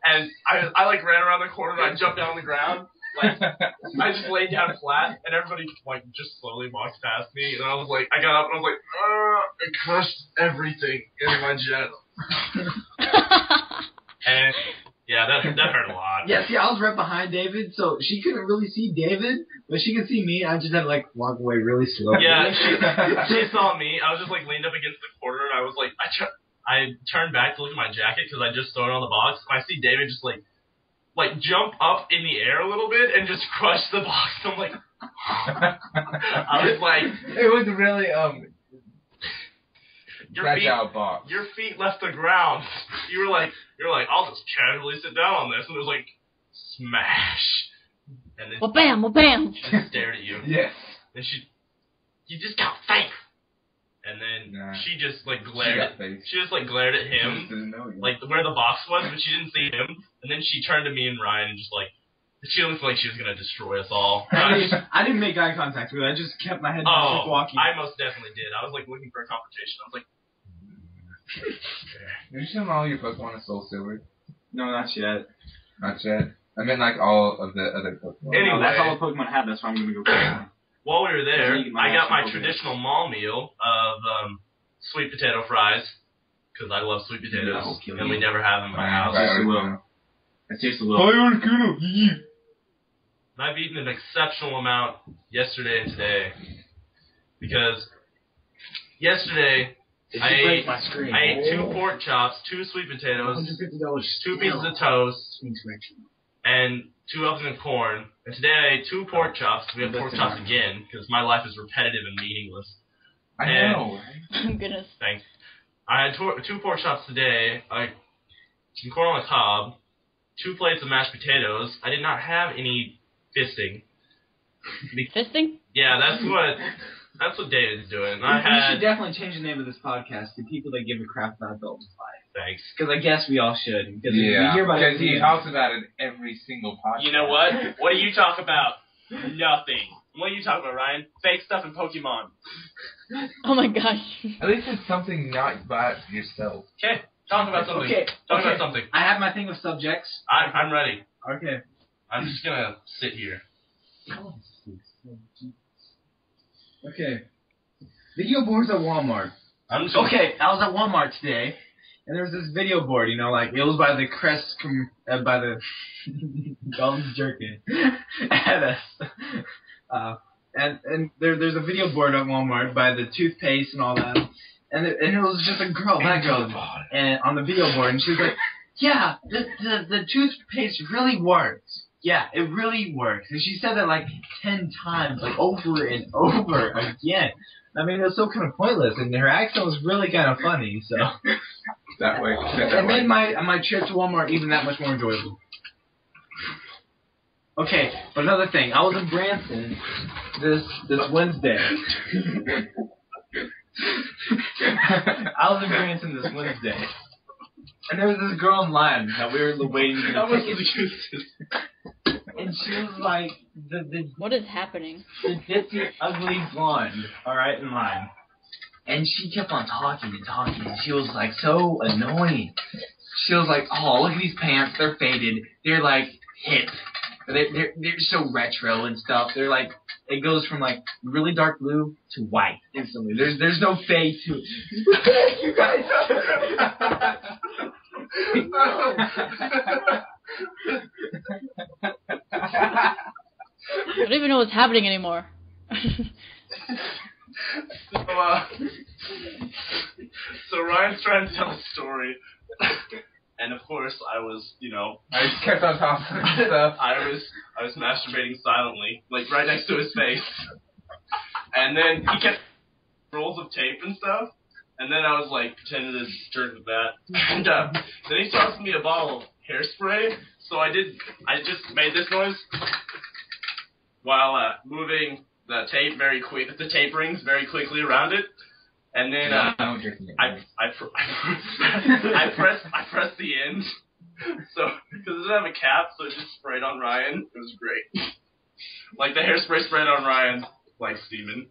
And I like, ran around the corner, and I jumped down on the ground. Like, I just laid down flat, and everybody, like, just slowly walked past me. And I was like, I got up, and I was like, it crushed everything in my jet. And... yeah, that hurt a lot. yeah, see, I was right behind David, so she couldn't really see David, but she could see me. I just had to like walk away really slowly. Yeah, she saw me. I was just like leaned up against the corner, and I was like, I turned back to look at my jacket because I just thrown it on the box. And I see David just like jump up in the air a little bit and just crush the box. I'm like, I was like, it was really fragile box. Your feet left the ground. You were like, I'll just casually sit down on this, and it was like, smash. And then well, bam, well, bam. She just stared at you. Yes. And you just got face. And then she just like glared. She just like glared at him, like where the box was, but she didn't see him. And then she turned to me and Ryan and just like, she looked like she was gonna destroy us all. I didn't make eye contact with her. I just kept my head down, walking. I most definitely did. I was like looking for a confrontation. I was like. Did you send all your Pokemon to Soul Silver? No, not yet. Not yet? I meant like all of the other Pokemon. Anyway, that's all the Pokemon have. That's why I'm going to go Pokemon. While we were there, I got my traditional mall meal of sweet potato fries, because I love sweet potatoes, and we never have them in my house. I seriously will. I've eaten an exceptional amount yesterday and today, because yesterday... I ate 2 pork chops, 2 sweet potatoes, 2 pieces of toast, and 2 oven and corn. And today I ate 2 pork chops. We have pork chops again, because my life is repetitive and meaningless. I know. Oh, goodness. Thanks. I had 2 pork chops today, some corn on the cob, 2 plates of mashed potatoes. I did not have any fisting. Fisting? Yeah, That's what David's doing. We should definitely change the name of this podcast to People That Give a Crap About Adult Life. Thanks. Because I guess we all should. Because he talks about it every single podcast. You know what? What do you talk about? Nothing. What do you talk about, Ryan? Fake stuff in Pokemon. Oh my gosh. At least it's something not about yourself. Okay, talk about something. Talk about something. I have my thing of subjects. I'm ready. Okay. I'm just gonna sit here. Okay. Video boards at Walmart. Okay, I was at Walmart today, and there was this video board, you know, like, it was by the Crest, by the Gums Jerkin. And there's a video board at Walmart by the toothpaste and all that. And it was just a girl, that girl, and on the video board, and she was like, yeah, the toothpaste really works. Yeah, it really works. And she said that like 10 times, like over and over again. I mean, it was so kind of pointless, and her accent was really kind of funny, so. That way. It made my trip to Walmart even that much more enjoyable. Okay, but another thing. I was in Branson this Wednesday. I was in Branson this Wednesday. And there was this girl in line that we were waiting to get tickets. And she was like, What is happening? the ditzy, ugly blonde, alright, in line. And she kept on talking and talking, and she was like so annoying. She was like, oh, look at these pants, they're faded, they're like hip. They're so retro and stuff. They're like, it goes from like really dark blue to white instantly. There's no fade to it. You guys. I don't even know what's happening anymore. So Ryan's trying to tell a story. And of course, I was, I just kept on talking and stuff. I was masturbating silently, like right next to his face. And then he kept rolls of tape and stuff. And then I was like pretending to jerk with that. And then he tossed me a bottle of hairspray. So I just made this noise while moving the tape the tape rings very quickly around it. And then I pressed the end, so because it doesn't have a cap, so it just sprayed on Ryan. It was great. Like the hairspray sprayed on Ryan, like steaming.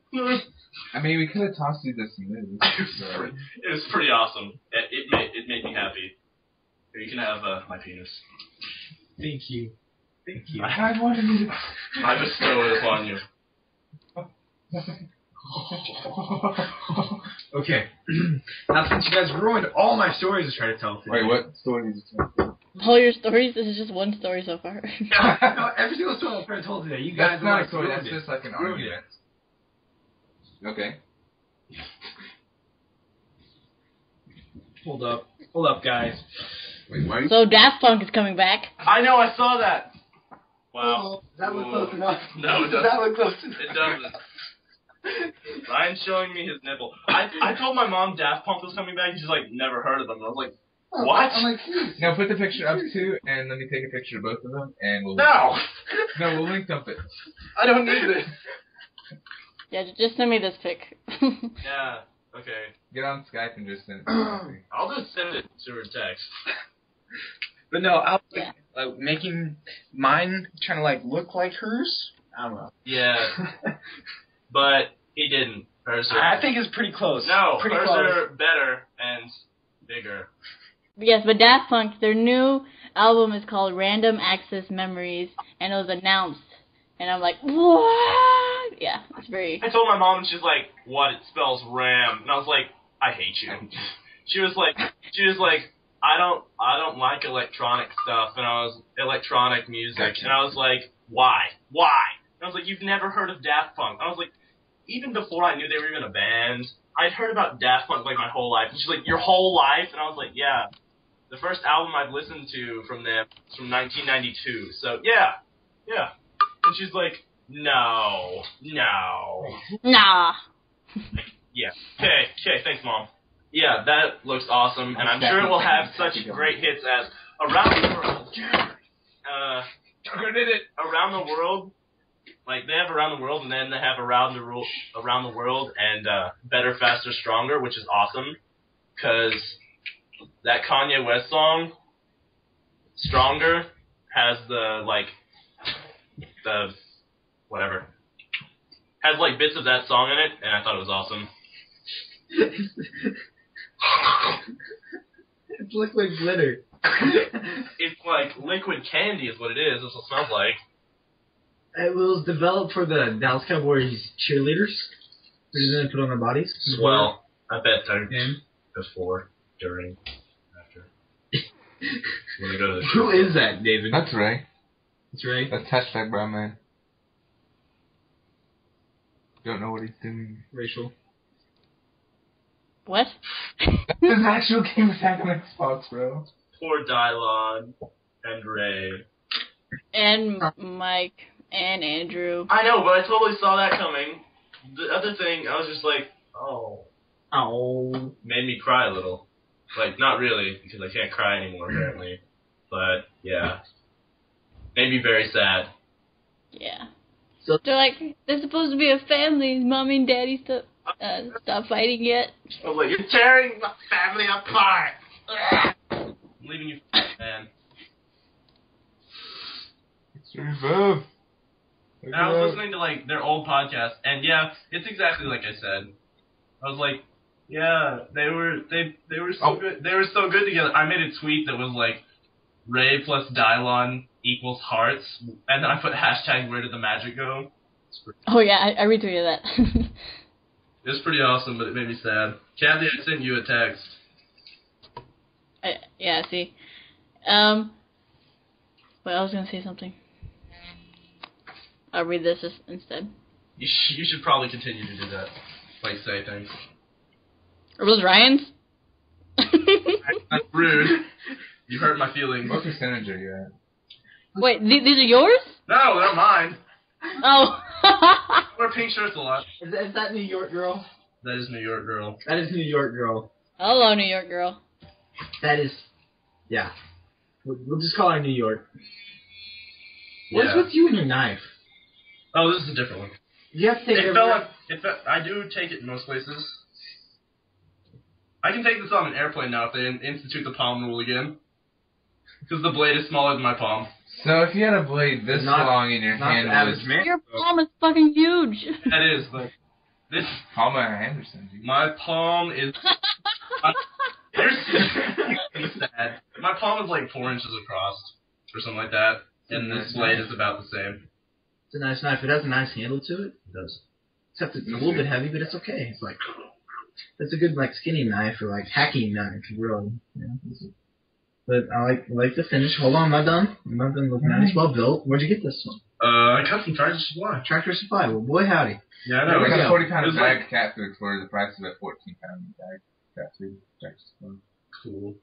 I mean, we could have tossed you this news. It was pretty awesome. It made me happy. Here, you can have my penis. Thank you. I wanted you to. I bestow it upon you. Okay. Now, since you guys ruined all my stories to try to tell today. Wait, what story did you tell? All your stories? This is just one story so far. No, every single story I've ever told today. You guys That's not a story, that's just like an argument. Okay. Hold up, guys. Wait, why? So Daft Punk is coming back. I know, I saw that. Wow. That was close enough. No, it doesn't. That was close enough. It doesn't. Ryan's showing me his nipple. I told my mom Daft Punk was coming back, and she's like, never heard of them. And I was like, what? I'm like, geez. No, put the picture up too, and let me take a picture of both of them, and we'll. No! No, we'll link dump it. I don't need this. Yeah, just send me this pic. Yeah, okay. Get on Skype and just send it. I'll just send it to her text. But no, I was like making mine trying to like look like hers. I don't know. Yeah. But he didn't. Hers are, I think it's pretty close. No, pretty hers close. are better and bigger. Yes, but Daft Punk, their new album is called Random Access Memories, and it was announced. And I'm like, what? Yeah, it's very... I told my mom, and she's like, what? It spells RAM. And I was like, I hate you. She was like, I don't like electronic stuff, and electronic music. Gotcha. And I was like, why? And I was like, you've never heard of Daft Punk. I was like, even before I knew they were even a band, I'd heard about Daft Punk like my whole life. And she's like, your whole life? And I was like, yeah. The first album I've listened to from them was from 1992. So, yeah. And she's like, no. Nah. Yeah. Okay, thanks, Mom. Yeah, that looks awesome, and I'm sure it will have such great hits as Around the World. Around the World, Like, they have Around the World, and then they have Around the World and Better, Faster, Stronger, which is awesome. Because that Kanye West song, Stronger, has has, like, bits of that song in it, and I thought it was awesome. It's liquid glitter. It's like liquid candy is what it is. That's what it smells like. It was developed for the Dallas Cowboys cheerleaders. They're gonna put on their bodies. Swell. I bet they're And before, during, after. When they go to the who is that, David? That's Ray. That's right. That's hashtag brown man. Don't know what he's doing. Racial. What? That's his actual game attack on Xbox, bro. Poor Dylon and Ray. And Mike and Andrew. I know, but I totally saw that coming. The other thing, I was just like, oh. Oh. Made me cry a little. Like, not really, because I can't cry anymore, apparently. But, yeah. Made me very sad. Yeah. So- They're like, they're supposed to be a family. Mommy and Daddy stop fighting yet. I was like, you're tearing my family apart. I'm leaving you, man. It's reverb. And I was listening to, like, their old podcast, and yeah, it's exactly like I said. I was like, yeah, they were so good. They were so good together. I made a tweet that was like, Ray plus Dylon equals hearts, and then I put hashtag where did the magic go? Oh yeah, I retweeted that. It was pretty awesome, but it made me sad. Kathy, I sent you a text. Yeah, see. But I was gonna say something. I'll read this instead. You should probably continue to do that. Like, say things. Are those Ryan's? That's rude. You hurt my feelings. What percentage are you at? Wait, these are yours? No, they're mine. Oh. I wear pink shirts a lot. Is that New York girl? That is New York girl. That is New York girl. Hello, New York girl. That is, yeah. We'll just call her New York. What's with you and your knife? Oh, this is a different one. You have to take It fell. I do take it in most places. I can take this on an airplane now if they institute the palm rule again. Because the blade is smaller than my palm. So if you had a blade this long in your hand, Your palm is fucking huge. That is, but this Palmer Anderson. my palm is. Here's sad. My palm is like 4 inches across, or something like that, and this blade is about the same. It's a nice knife. It has a nice handle to it. It does. Except it's a little bit heavy, but it's okay. It's like, it's a good like skinny knife or like hacking knife, really. Yeah. But I like the finish. Hold on, I'm not done. I'm not done looking at it. It's well built. Where'd you get this one? I got from Tractor Supply. Tractor Supply. Well, boy howdy. Yeah, I No, know. we got a 40 It pound was bag like- of cat food for the price of a 14 pound bag of cat food. Cool.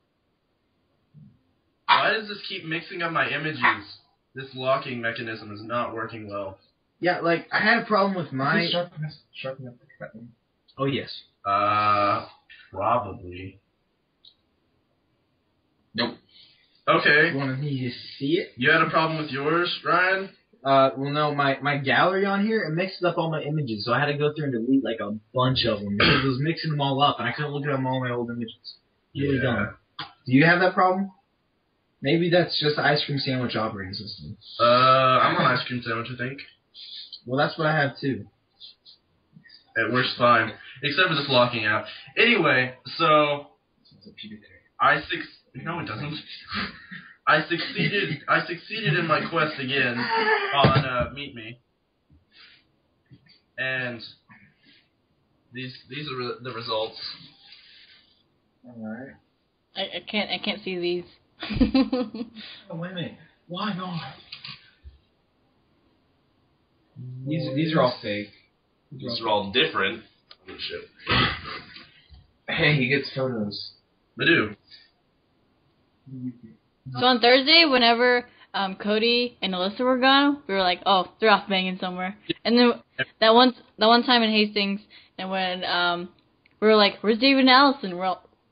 Why does this keep mixing up my images? This locking mechanism is not working well. Yeah, like I had a problem with my. Sharpen up the cut. Oh yes. Probably. Nope. Okay. You want me to see it? You had a problem with yours, Ryan? Well, no, my gallery on here, it mixes up all my images, so I had to go through and delete like a bunch of them because it was mixing them all up, and I couldn't look at all my old images. Really dumb. Do you have that problem? Maybe that's just the ice cream sandwich operating system. I'm on ice cream sandwich, I think. Well, that's what I have too. It works fine, except for this locking app. Anyway, so no, it doesn't. I succeeded in my quest again on Meet Me, and these are the results. All right. I can't see these. Oh, wait a minute. Why not? These are all fake. These are all different. Oh, shit. Hey, he gets photos. I do. So on Thursday, whenever Cody and Alyssa were gone, we were like, oh, they're off banging somewhere. And then that one time in Hastings, and when we were like, where's David and Allison?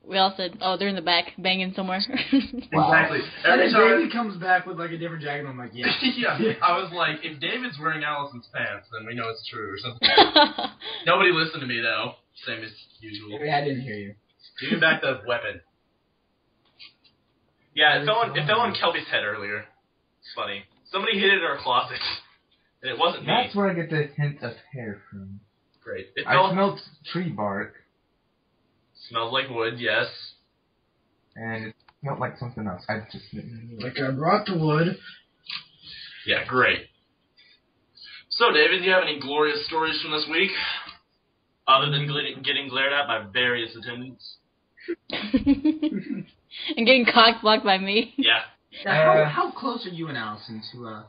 we all said, "Oh, they're in the back, banging somewhere." Exactly. And Every then time. David comes back with like a different jacket. I'm like, yeah. Yeah, I was like, if David's wearing Allison's pants, then we know it's true or something. Nobody listened to me though, same as usual. I didn't hear you. Give me back the weapon. Yeah, it fell on Kelby's head earlier. It's funny. Somebody hid it in our closet, and it wasn't me. That's where I get the hint of hair from. Great. It I smelled tree bark, smells like wood, yes. and it smelled like something else. I just didn't know. Like I brought the wood. Yeah, great. So, David, do you have any glorious stories from this week? Other than getting glared at by various attendants? And getting cock blocked by me. Yeah. How close are you and Allison to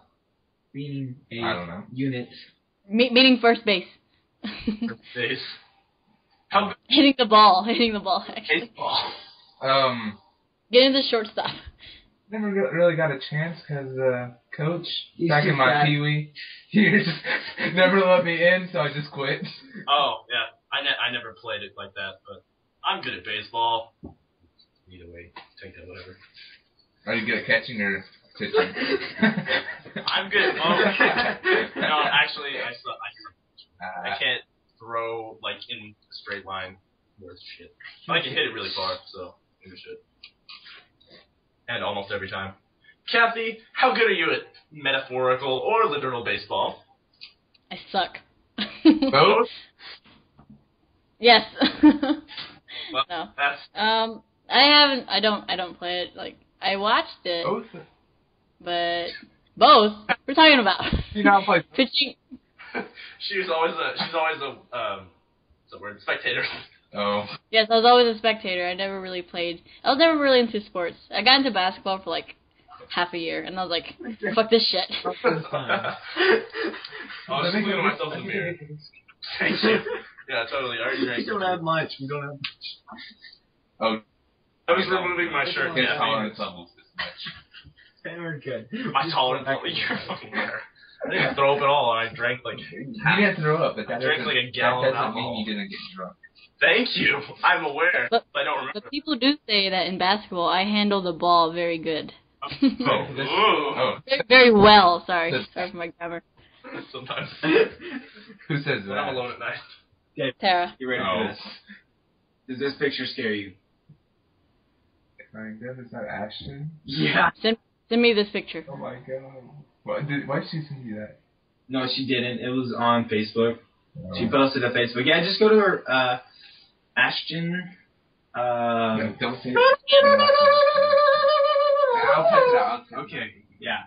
being a I don't know. unit? Meaning first base. Days. How good Hitting the ball, actually. baseball? Getting the shortstop. Never really got a chance because coach He's back too in my fat. peewee years never let me in, so I just quit. Oh, yeah. I never played it like that, but I'm good at baseball. Either way, take that, whatever. Are you good at catching or pitching? I'm good at both. No, actually, I suck. I can't throw, like, in a straight line worth shit. I can hit it really far, so give a shit. And almost every time. Kathy, how good are you at metaphorical or literal baseball? I suck. Both? Yes. Well, No. that's... I don't play it. Like, I watched it, Both? but both? We're talking about You don't play. pitching. she's always a what's the word? Spectator. Oh. Yes, I was always a spectator. I never really played. I was never really into sports. I got into basketball for like half a year, and I was like, fuck this shit. I was just looking at myself in the mirror. Thank you. Yeah, totally. I already drank. We don't have much. We don't have. Oh. I was removing my shirt. His Yeah, tolerance levels this much. We're good. my tolerance level. You're fucking there. I didn't throw up at all, and I drank like. You didn't throw up, but that I drank doesn't, like a gallon of that doesn't alcohol. mean you didn't get drunk. Thank you. I'm aware, But- I don't remember. But people do say that in basketball, I handle the ball very good. Oh, ooh. Oh. Very well. Sorry for my grammar. Sometimes. Who says When I'm that? alone at night. Tara. You ready Oh. for this? Does this picture scare you? Kind of. Is that Ashton? Yeah. Send me this picture. Oh my god. Why did she send you that? No, she didn't. It was on Facebook. Oh. She posted it on Facebook. Yeah, just go to her, Ashton. No, don't say it. I'll check it out. Okay. Yeah.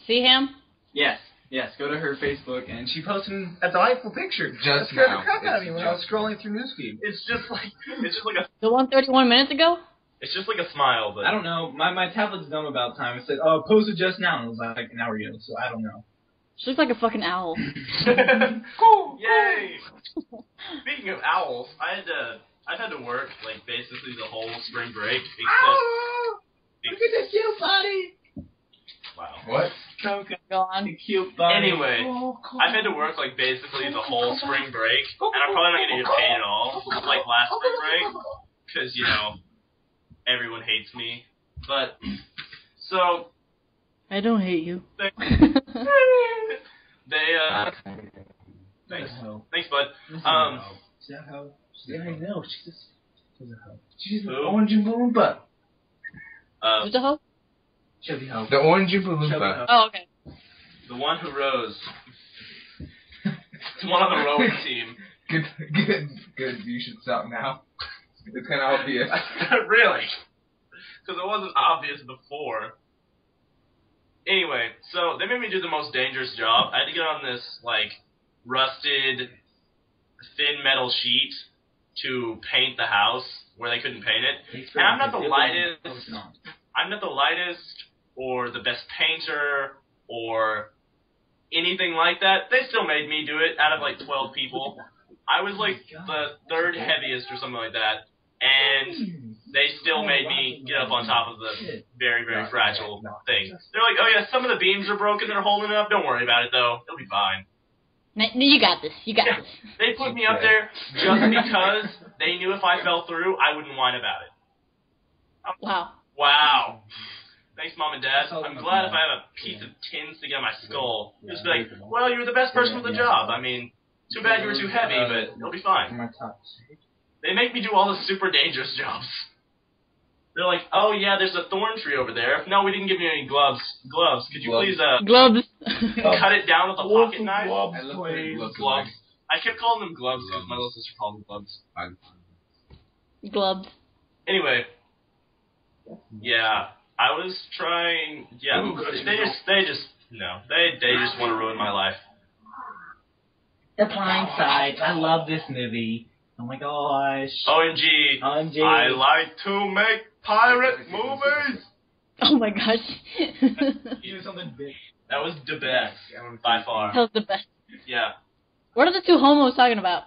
See him? Yes. Yes. Go to her Facebook, and she posted a delightful picture. Just That scared now. the crap out of It's me when I was just- scrolling through newsfeed. It's just like a The one 31 minutes ago? it's just like a smile, but I don't know. My tablet's dumb about time. It said, "Oh, posted just now," and it was like an hour ago. So I don't know. She looks like a fucking owl. Yay! Speaking of owls, I've had to work like basically the whole spring break. Look at the cute body. Wow. What? Go on. Cute body. Anyway, I've had to work like basically the whole spring break, and I'm probably not gonna get paid at all, like last spring break, because you know everyone hates me. But so I don't hate you. they thanks bud. Is that how? Yeah, I know. She's a hoe. She's an Who? orange and Oompa. Who's the hoe? Chubby hoe. The Orange Chubby Oompa. hoe. Oh, okay. The one who rose. The one on the rowing team. Good. You should stop now. It's kind of obvious. Really? Because it wasn't obvious before. Anyway, so they made me do the most dangerous job. I had to get on this, like, rusted, thin metal sheet to paint the house where they couldn't paint it. And I'm not the lightest. I'm not the lightest or the best painter or anything like that. They still made me do it out of, like, 12 people. I was, like, the third heaviest or something like that. And they still made me get up on top of the very, very fragile thing. They're like, oh yeah, some of the beams are broken, they're holding it up. Don't worry about it, though. It'll be fine. You got this. You got this. They put me up there just because They knew if I fell through, I wouldn't whine about it. Wow. Wow. Thanks, Mom and Dad. So I'm glad if I have a piece of tin sticking on my skull. Just be like, well, you were the best person for the job. I mean, too bad you were too heavy, but it'll be fine. My top. They make me do all the super dangerous jobs. They're like, oh yeah, there's a thorn tree over there. No, we didn't give you any gloves. Gloves. Could you please Gloves. cut it down with a pocket knife? Gloves, I love please. Gloves. I kept calling them gloves because my little sister called them gloves. Gloves. Anyway, yeah, I was trying. Yeah, they just want to ruin my life. The Blind Side. I love this movie. Oh my gosh. OMG. OMG. I like to make pirate movies. Oh my gosh. You do something big. That was the best by far. That was the best. Yeah. What are the two homos talking about?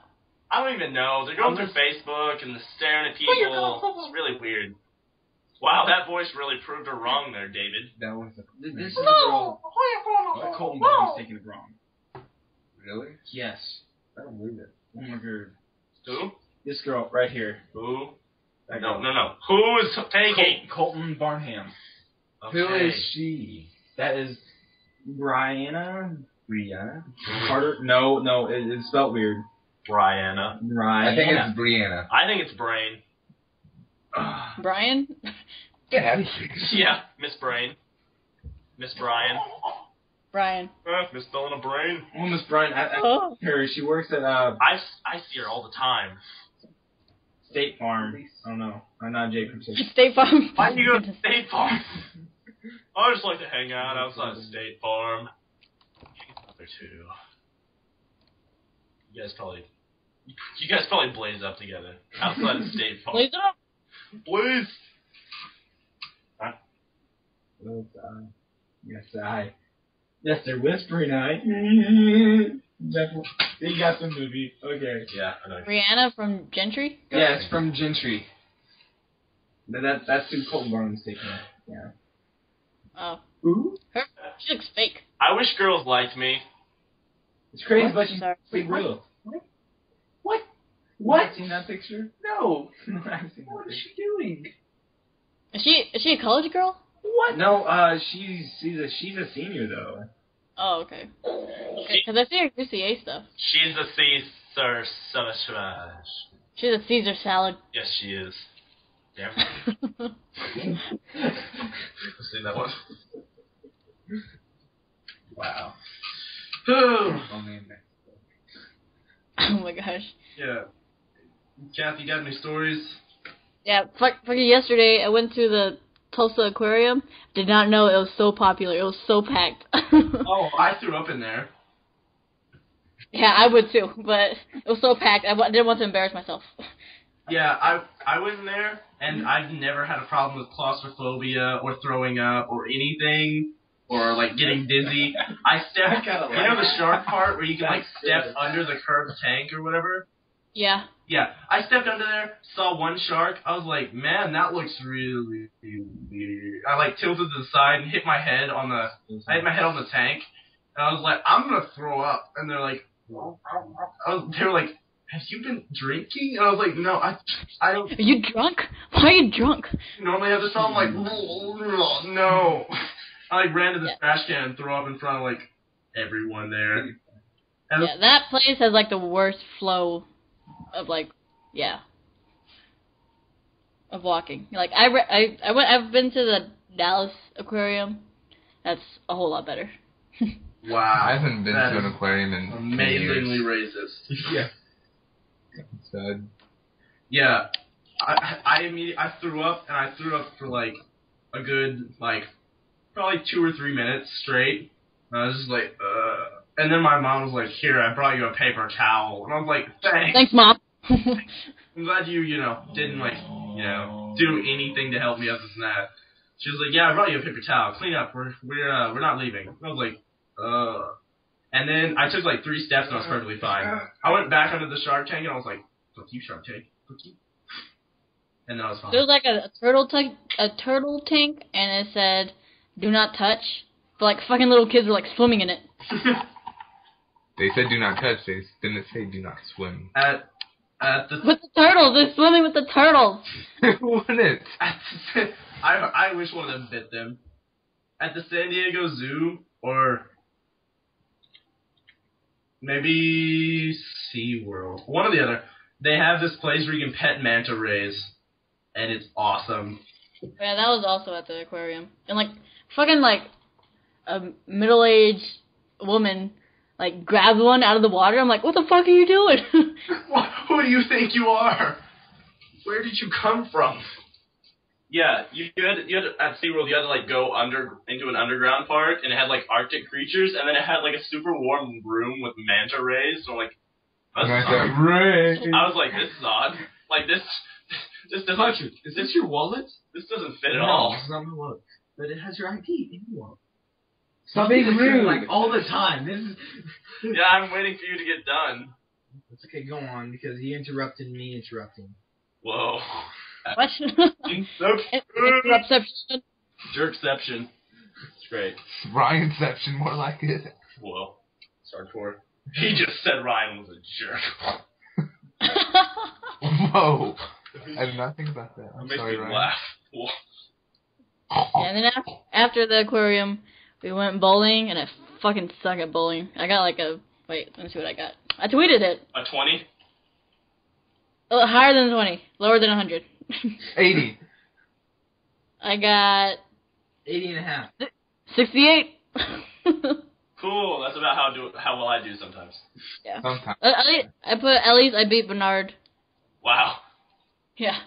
I don't even know. They're going through Facebook and staring at people. It's really weird. Wow, that voice really proved her wrong there, David. That was This is a girl. Colton Brown's taking it wrong. really? Yes. I don't believe it. Oh my god. Who? This girl right here. Who? That No. girl. Who is taking? Colton Barnham. Okay. Who is she? That is Brianna Carter. No, it's spelled weird. Brianna. Brianna. I think it's Brianna. I think it's Brain. Brian? Get out of here. Yeah, Miss Brain. Miss Brian. Brian. misspelling a brain. Oh, Miss Brian. Oh. Her. She works at I see her all the time. State Farm. I don't know. I'm not Jacob. State Farm. Why do you go to State Farm? I just like to hang out outside of State Farm. There too. You guys probably blaze up together outside of State Farm. Blaze up. Blaze. Yes, they're whispering. Definitely. You got the movie. Okay. Yeah, I know. Rihanna from Gentry? Yeah, it's from Gentry. That's who Colton Barn was taking. Yeah. Oh. Who? Her? She looks fake. I wish girls liked me. It's crazy, but she's Sorry. real. What? What? Seen that picture? No. I've seen What that is picture. she doing? Is she a college girl? What? No, she's a senior though. Oh, okay. Because I see her UCA stuff. She's a Caesar. She's a Caesar salad. Yes, she is. Damn. See that one? Wow. Oh Oh my gosh. yeah. Kathy, you got any stories? Yeah, fucking yesterday I went to the Tulsa Aquarium. Did not know it was so popular. It was so packed. Oh, I threw up in there. Yeah, I would too, but it was so packed. I didn't want to embarrass myself. Yeah, I went in there, and I've never had a problem with claustrophobia or throwing up or anything, or like getting dizzy. I stepped, you know the shark part where you can like step under the curved tank or whatever? Yeah. Yeah, I stepped under there, saw one shark. I was like, man, that looks really weird. I like tilted to the side and hit my head on the tank, and I was like, I'm gonna throw up. And they're like, they were like, have you been drinking? And I was like, no, I don't. Are you drunk? Why are you drunk? Normally have this problem. I'm like, no. I like ran to the trash can and threw up in front of like everyone there. And Yeah, that place has like the worst flow of like, of walking. Like I've been to the Dallas Aquarium. That's a whole lot better. wow, I haven't been to an aquarium in 10 amazingly years. racist. Yeah. Sad. Yeah, I immediately threw up, and I threw up for like a good probably 2 or 3 minutes straight. And I was just like, and then my mom was like, "Here, I brought you a paper towel," and I was like, "Thanks." Thanks, Mom. I'm glad you didn't do anything to help me other than that. She was like, "Yeah, I brought you a paper towel. Clean up. We're not leaving." I was like, And then I took like 3 steps and I was perfectly fine. I went back under the shark tank and I was like, "Fuck you, shark tank. Fuck you." And then I was fine. There was like a turtle tank, and it said, "Do not touch." But like fucking little kids were like swimming in it. They said do not touch. They didn't say do not swim. At With the turtles, they're swimming with the turtles. Wouldn't. I wish one of them bit them. At the San Diego Zoo, or maybe SeaWorld, one or the other, they have this place where you can pet manta rays, and it's awesome. Yeah, that was also at the aquarium. And, like, fucking, like, a middle-aged woman, like, grabs one out of the water. I'm like, what the fuck are you doing? Who do you think you are? Where did you come from? Yeah, you had at SeaWorld, you had to, like, go into an underground park, and it had, like, Arctic creatures, and then it had, like, a super warm room with manta rays, so, like, that's odd. Ray. I was like, this is odd. Like, this doesn't... Patrick, is this your wallet? This doesn't fit at No, all. it's not my wallet. But it has your ID in your wallet. Stop being rude. Like, all the time. This is... Yeah, I'm waiting for you to get done. It's okay, go on, because he interrupted me interrupting. Whoa. What? Interruption. Jerkception. It's great. Ryanception, more like it. Whoa. It's hardcore. He just said Ryan was a jerk. Whoa. I did not think about that. I'm It makes sorry, me Ryan. laugh. Whoa. Yeah, and then after the aquarium, we went bowling, and I fucking suck at bowling. I got like a... Wait, let me see what I got. I tweeted it. A 20? Oh, higher than 20. Lower than 100. 80. I got 80 and a half. 68. Cool. That's about how well I do sometimes. Yeah. Sometimes. I put, at least I beat Bernard. Wow. Yeah.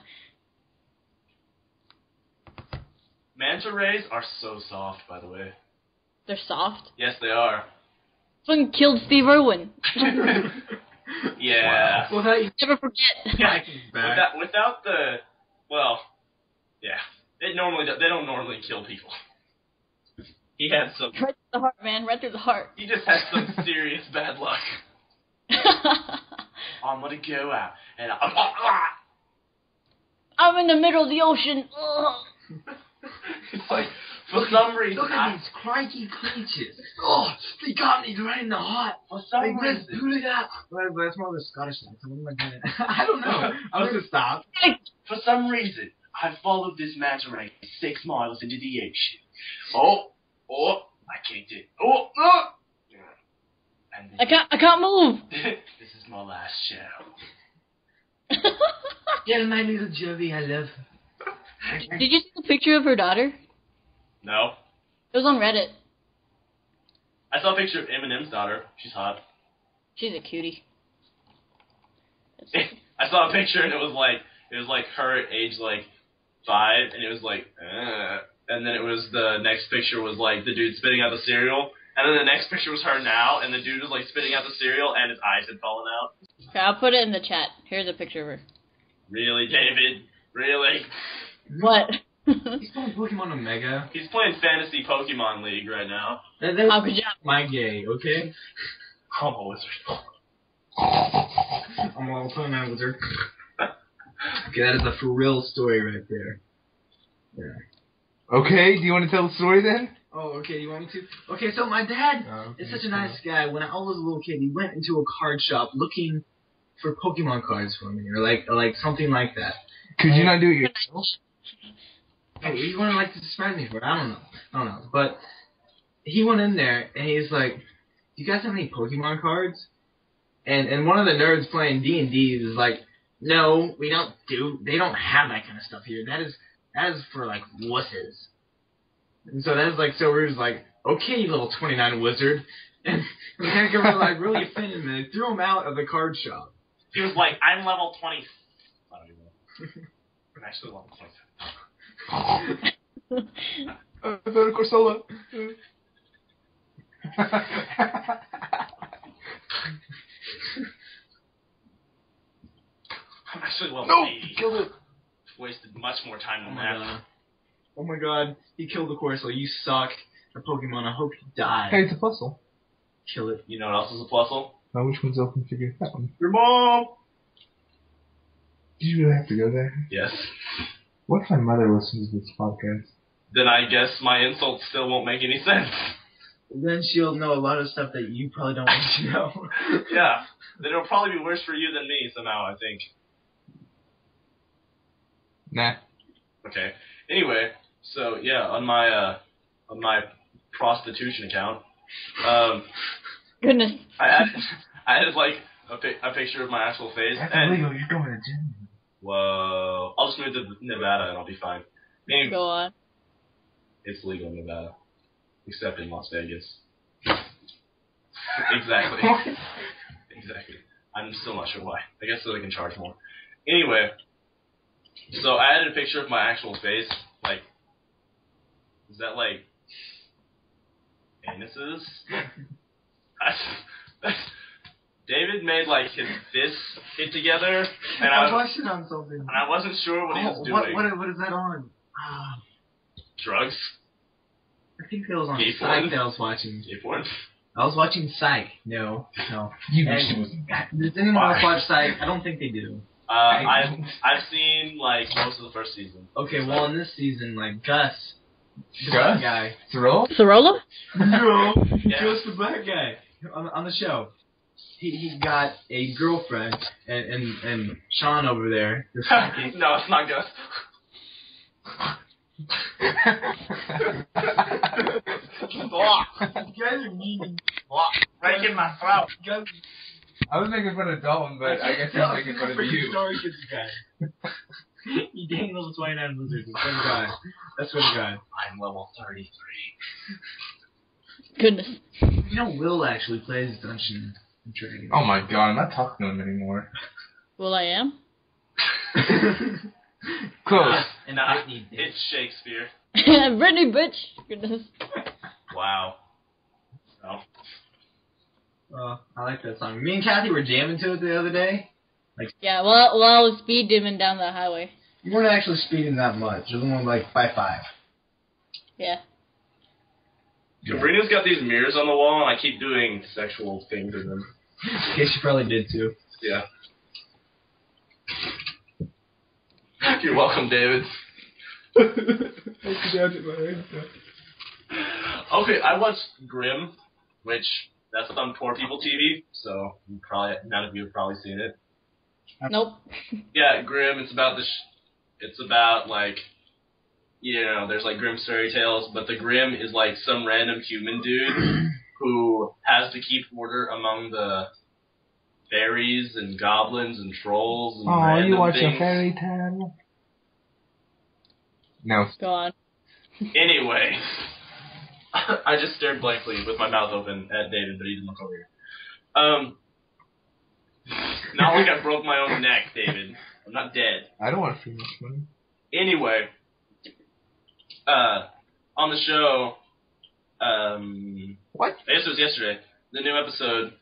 Manta rays are so soft, by the way. They're soft. Yes, they are. Fucking killed Steve Irwin. Yeah. Well, that you Never forget. Yeah. back. Without the... Well, yeah. They don't normally kill people. He had some... Right through the heart, man. Right through the heart. He just had some serious bad luck. I'm gonna go out and I'm in the middle of the ocean. Ugh. it's like, for some reason, Look at these crikey creatures. Oh, they got me right in the heart. For some Like, reason, who did that? Well, that's more of a Scottish accent. What am I doing? I don't know. I'm gonna stop. for some reason, I followed this manta ray 6 miles into the ocean. Oh, I kicked it. Oh. And I can't move. this is my last show. Yeah, my little Joey, I love her. Did you see the picture of her daughter? No. It was on Reddit. I saw a picture of Eminem's daughter. She's hot. She's a cutie. I saw a picture and it was like her at age like 5, and it was like, and then it was the next picture was like the dude spitting out the cereal, and then the next picture was her now, and the dude was like spitting out the cereal and his eyes had fallen out. Okay, I'll put it in the chat. Here's a picture of her. Really, David? Really? What? He's playing Pokemon Omega. He's playing Fantasy Pokemon League right now. That's How could you? my gay, okay? I'm a wizard. I'm all telling my wizard. Okay, that is a for real story right there. Yeah. Okay, do you want to tell the story then? Oh, okay, you want me to? Okay, so my dad is such a nice guy. When I was a little kid, he went into a card shop looking for Pokemon cards for me, or like something like that. Could you not do it yourself? Oh, he wanted like to surprise me for it. I don't know. But he went in there and he's like, "Do you guys have any Pokemon cards?" And one of the nerds playing D&D was like, "No, we don't do. They don't have that kind of stuff here. That is for like wusses." And so that's like, so we're just like, "Okay, you little 29 wizard." And we kind of were like really offended him, and they threw him out of the card shop. He was like, I'm level 20. I don't even know. I'm actually level 27. Better Corsola. I'm actually level No! 80. Killed it. Wasted much more time than that. Oh my god, he killed the Corso. You suck at Pokemon. I hope you die. Hey, it's a puzzle. Kill it. You know what else is a puzzle? Now, which one's open? Figure that one. Your mom! Did you really have to go there? Yes. What if my mother listens to this podcast? Then I guess my insult still won't make any sense. Then she'll know a lot of stuff that you probably don't want to know. Yeah. then it'll probably be worse for you than me somehow, I think. Nah. Okay. Anyway, so yeah, on my prostitution account, Goodness. I added like a picture of my actual face. That's and illegal. You're going to jail. Whoa! I'll just move to Nevada and I'll be fine. Anyway, Go on. it's legal in Nevada, except in Las Vegas. Exactly. Exactly. I'm still not sure why. I guess so they can charge more. Anyway, so I added a picture of my actual face. Like, is that like anuses? David made like his fists hit together, and I was watching on something. and I wasn't sure what he was doing. What is that on? Drugs? I think it was on Gay Psych porn? that I was watching. Gay porn? I was watching Psych. No. You And- wish it was. Does anyone else watch Psych? I don't think they do. I've seen like most of the first season. Okay, well in this season, like Gus, the Gus? black guy. Throw? Sorolla? No, Yeah. Gus the black guy on the show. He got a girlfriend, and Sean over there, the psychic. No, it's not Gus. You guys are mean. Right in my throat. Gus, I was making fun of Dalton, but I guess I'm making fun of you. Story gets guy. He dangles a 29 lizards. I swear to God. I swear to God. I'm level 33. Goodness. You know, Will actually plays Dungeons and Dragons. Oh my god, I'm not talking to him anymore. Well, I am. Close. And Nah, Brittany did. it's Shakespeare. Brittany, bitch. Goodness. Wow. No. I like that song. Me and Kathy were jamming to it the other day. Yeah, well, I was speed dimming down the highway. You weren't actually speeding that much. It was only like by 5. Yeah. Sabrina's got these mirrors on the wall, and I keep doing sexual things in them. I guess you probably did too. Yeah. You're welcome, David. Okay, I watched Grimm, which that's on Poor People TV, so none of you have probably seen it. Nope. Yeah, Grimm. It's about it's about like, you know, there's like Grimm's fairy tales, but the Grimm is like some random human dude who has to keep order among the fairies and goblins and trolls and random you watch things. a fairy tale? No. Go on. Anyway, I just stared blankly with my mouth open at David, but he didn't look over here. Not like I broke my own neck, David. I'm not dead. I don't want free much money. Anyway, on the show, What? I guess it was yesterday, the new episode,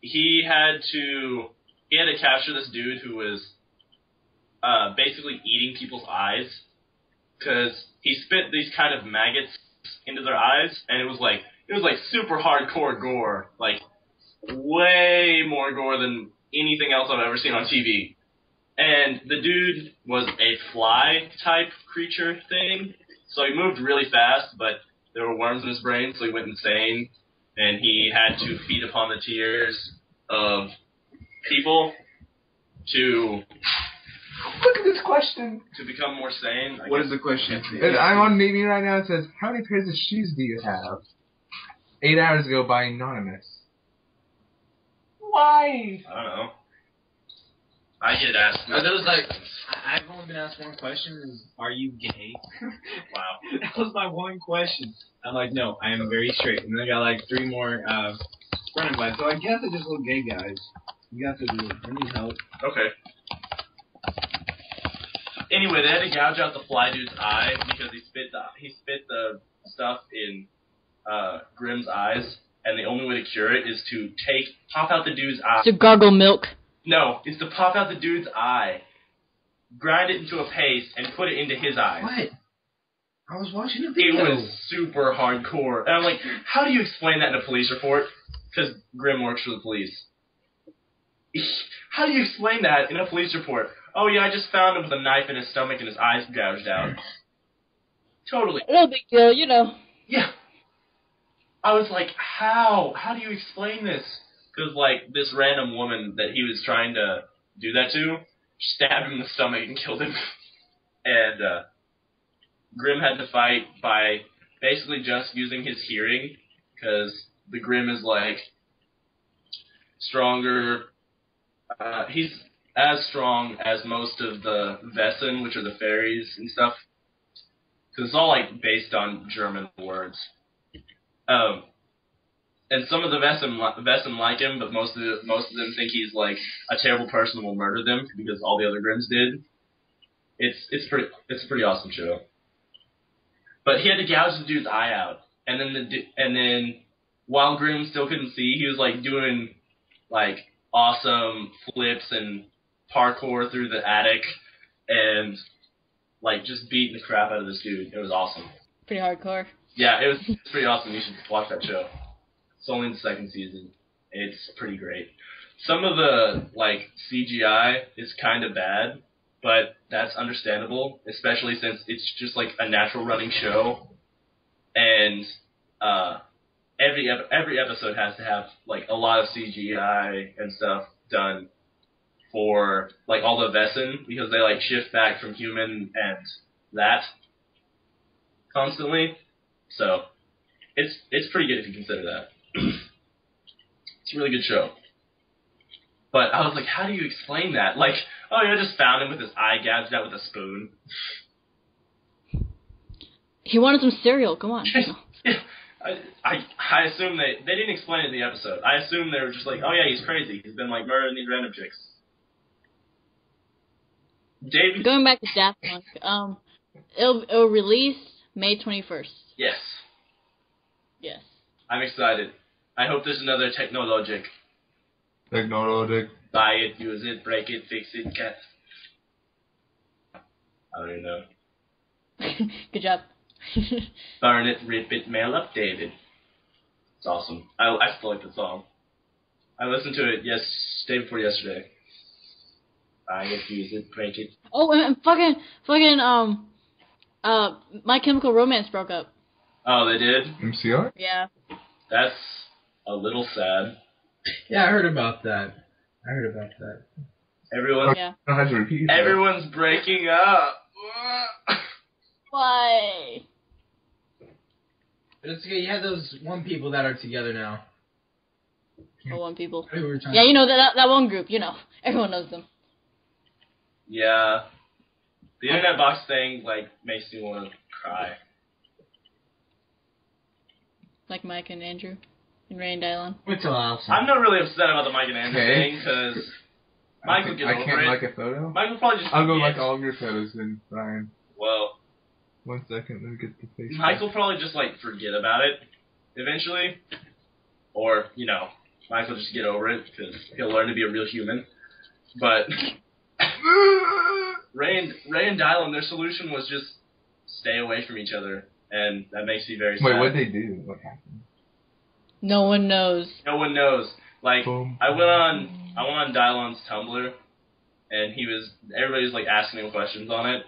he had to capture this dude who was basically eating people's eyes, because he spit these kind of maggots into their eyes, and it was like super hardcore gore, like way more gore than anything else I've ever seen on TV. And the dude was a fly-type creature thing, so he moved really fast, but there were worms in his brain, so he went insane, and he had to feed upon the tears of people to Look at this question. become more sane. What is the question? I'm on Navy right now. It says, how many pairs of shoes do you have? 8 hours ago by Anonymous. Why? I don't know. I get asked. I've only been asked one question: is are you gay? Wow. That was my one question. I'm like, no, I am very straight. And then I got like 3 more friend invites. So I guess I just look gay, guys. You got to do it. I need help. Okay. Anyway, they had to gouge out the fly dude's eye because he spit the stuff in Grimm's eyes, and the only way to cure it is to pop out the dude's eye. To gargle milk. No, it's to pop out the dude's eye, grind it into a paste, and put it into his eyes. What? I was watching a It video. was super hardcore. And I'm like, how do you explain that in a police report? Because Grimm works for the police. How do you explain that in a police report? Oh yeah, I just found him with a knife in his stomach and his eyes gouged out. Totally. No big deal, you know. Yeah. I was like, how? How do you explain this? because like this random woman that he was trying to do that to stabbed him in the stomach and killed him, and Grimm had to fight by basically just using his hearing, because the Grimm is like stronger. He's as strong as most of the Wesen, which are the fairies and stuff, because it's all like based on German words. And some of the Wesen like him, but most of them think he's like a terrible person and will murder them because all the other Grimms did. It's a pretty awesome show. But he had to gouge the dude's eye out, and then while Grimm still couldn't see, he was like doing like awesome flips and parkour through the attic, and like just beating the crap out of this dude. It was awesome. Pretty hardcore. Yeah, it was pretty awesome. You should watch that show. It's only in the second season. It's pretty great. Some of the like CGI is kind of bad, but that's understandable, especially since it's just like a natural running show, and every episode has to have like a lot of CGI and stuff done for like all the Wesen, because they like shift back from human and that constantly. So it's pretty good if you consider that. It's a really good show. But I was like, how do you explain that? Like, oh yeah, I just found him with his eye gouged out with a spoon. He wanted some cereal. Come on. I assume they didn't explain it in the episode. I assume they were just like, oh yeah, he's crazy. He's been like murdering these random chicks. David. Going back to Daft Punk, it'll release May 21st. Yes. Yes. I'm excited. I hope there's another Technologic. Technologic. Buy it, use it, break it, fix it, cat. I don't even know. Good job. Burn it, rip it, mail up, David. It's awesome. I still like the song. I listened to it day before yesterday. Buy it, use it, break it. Oh, and fucking, My Chemical Romance broke up. Oh, they did? MCR? Yeah. That's a little sad. Yeah, I heard about that. Everyone's breaking up. Why? It's okay. You have those one people that are together now. Oh, one people. Yeah, you know that one group. You know, everyone knows them. Yeah. The internet box thing like makes me want to cry. Like Mike and Andrew and Ray and Dylan. I'm not really upset about the Mike and Andrew thing, because Mike will get over it. I can't like a photo? Mike will probably just I'll go like all of your photos then, Brian. Well. 1 second, let me get the face. Mike will probably just like forget about it eventually. Or, you know, Mike will just get over it, because he'll learn to be a real human. But Ray and Dylan, their solution was just stay away from each other. And that makes me very sad. Wait, what'd they do? What happened? No one knows. No one knows. Like, Boom. I went on Dylon's Tumblr, and everybody was like asking him questions on it,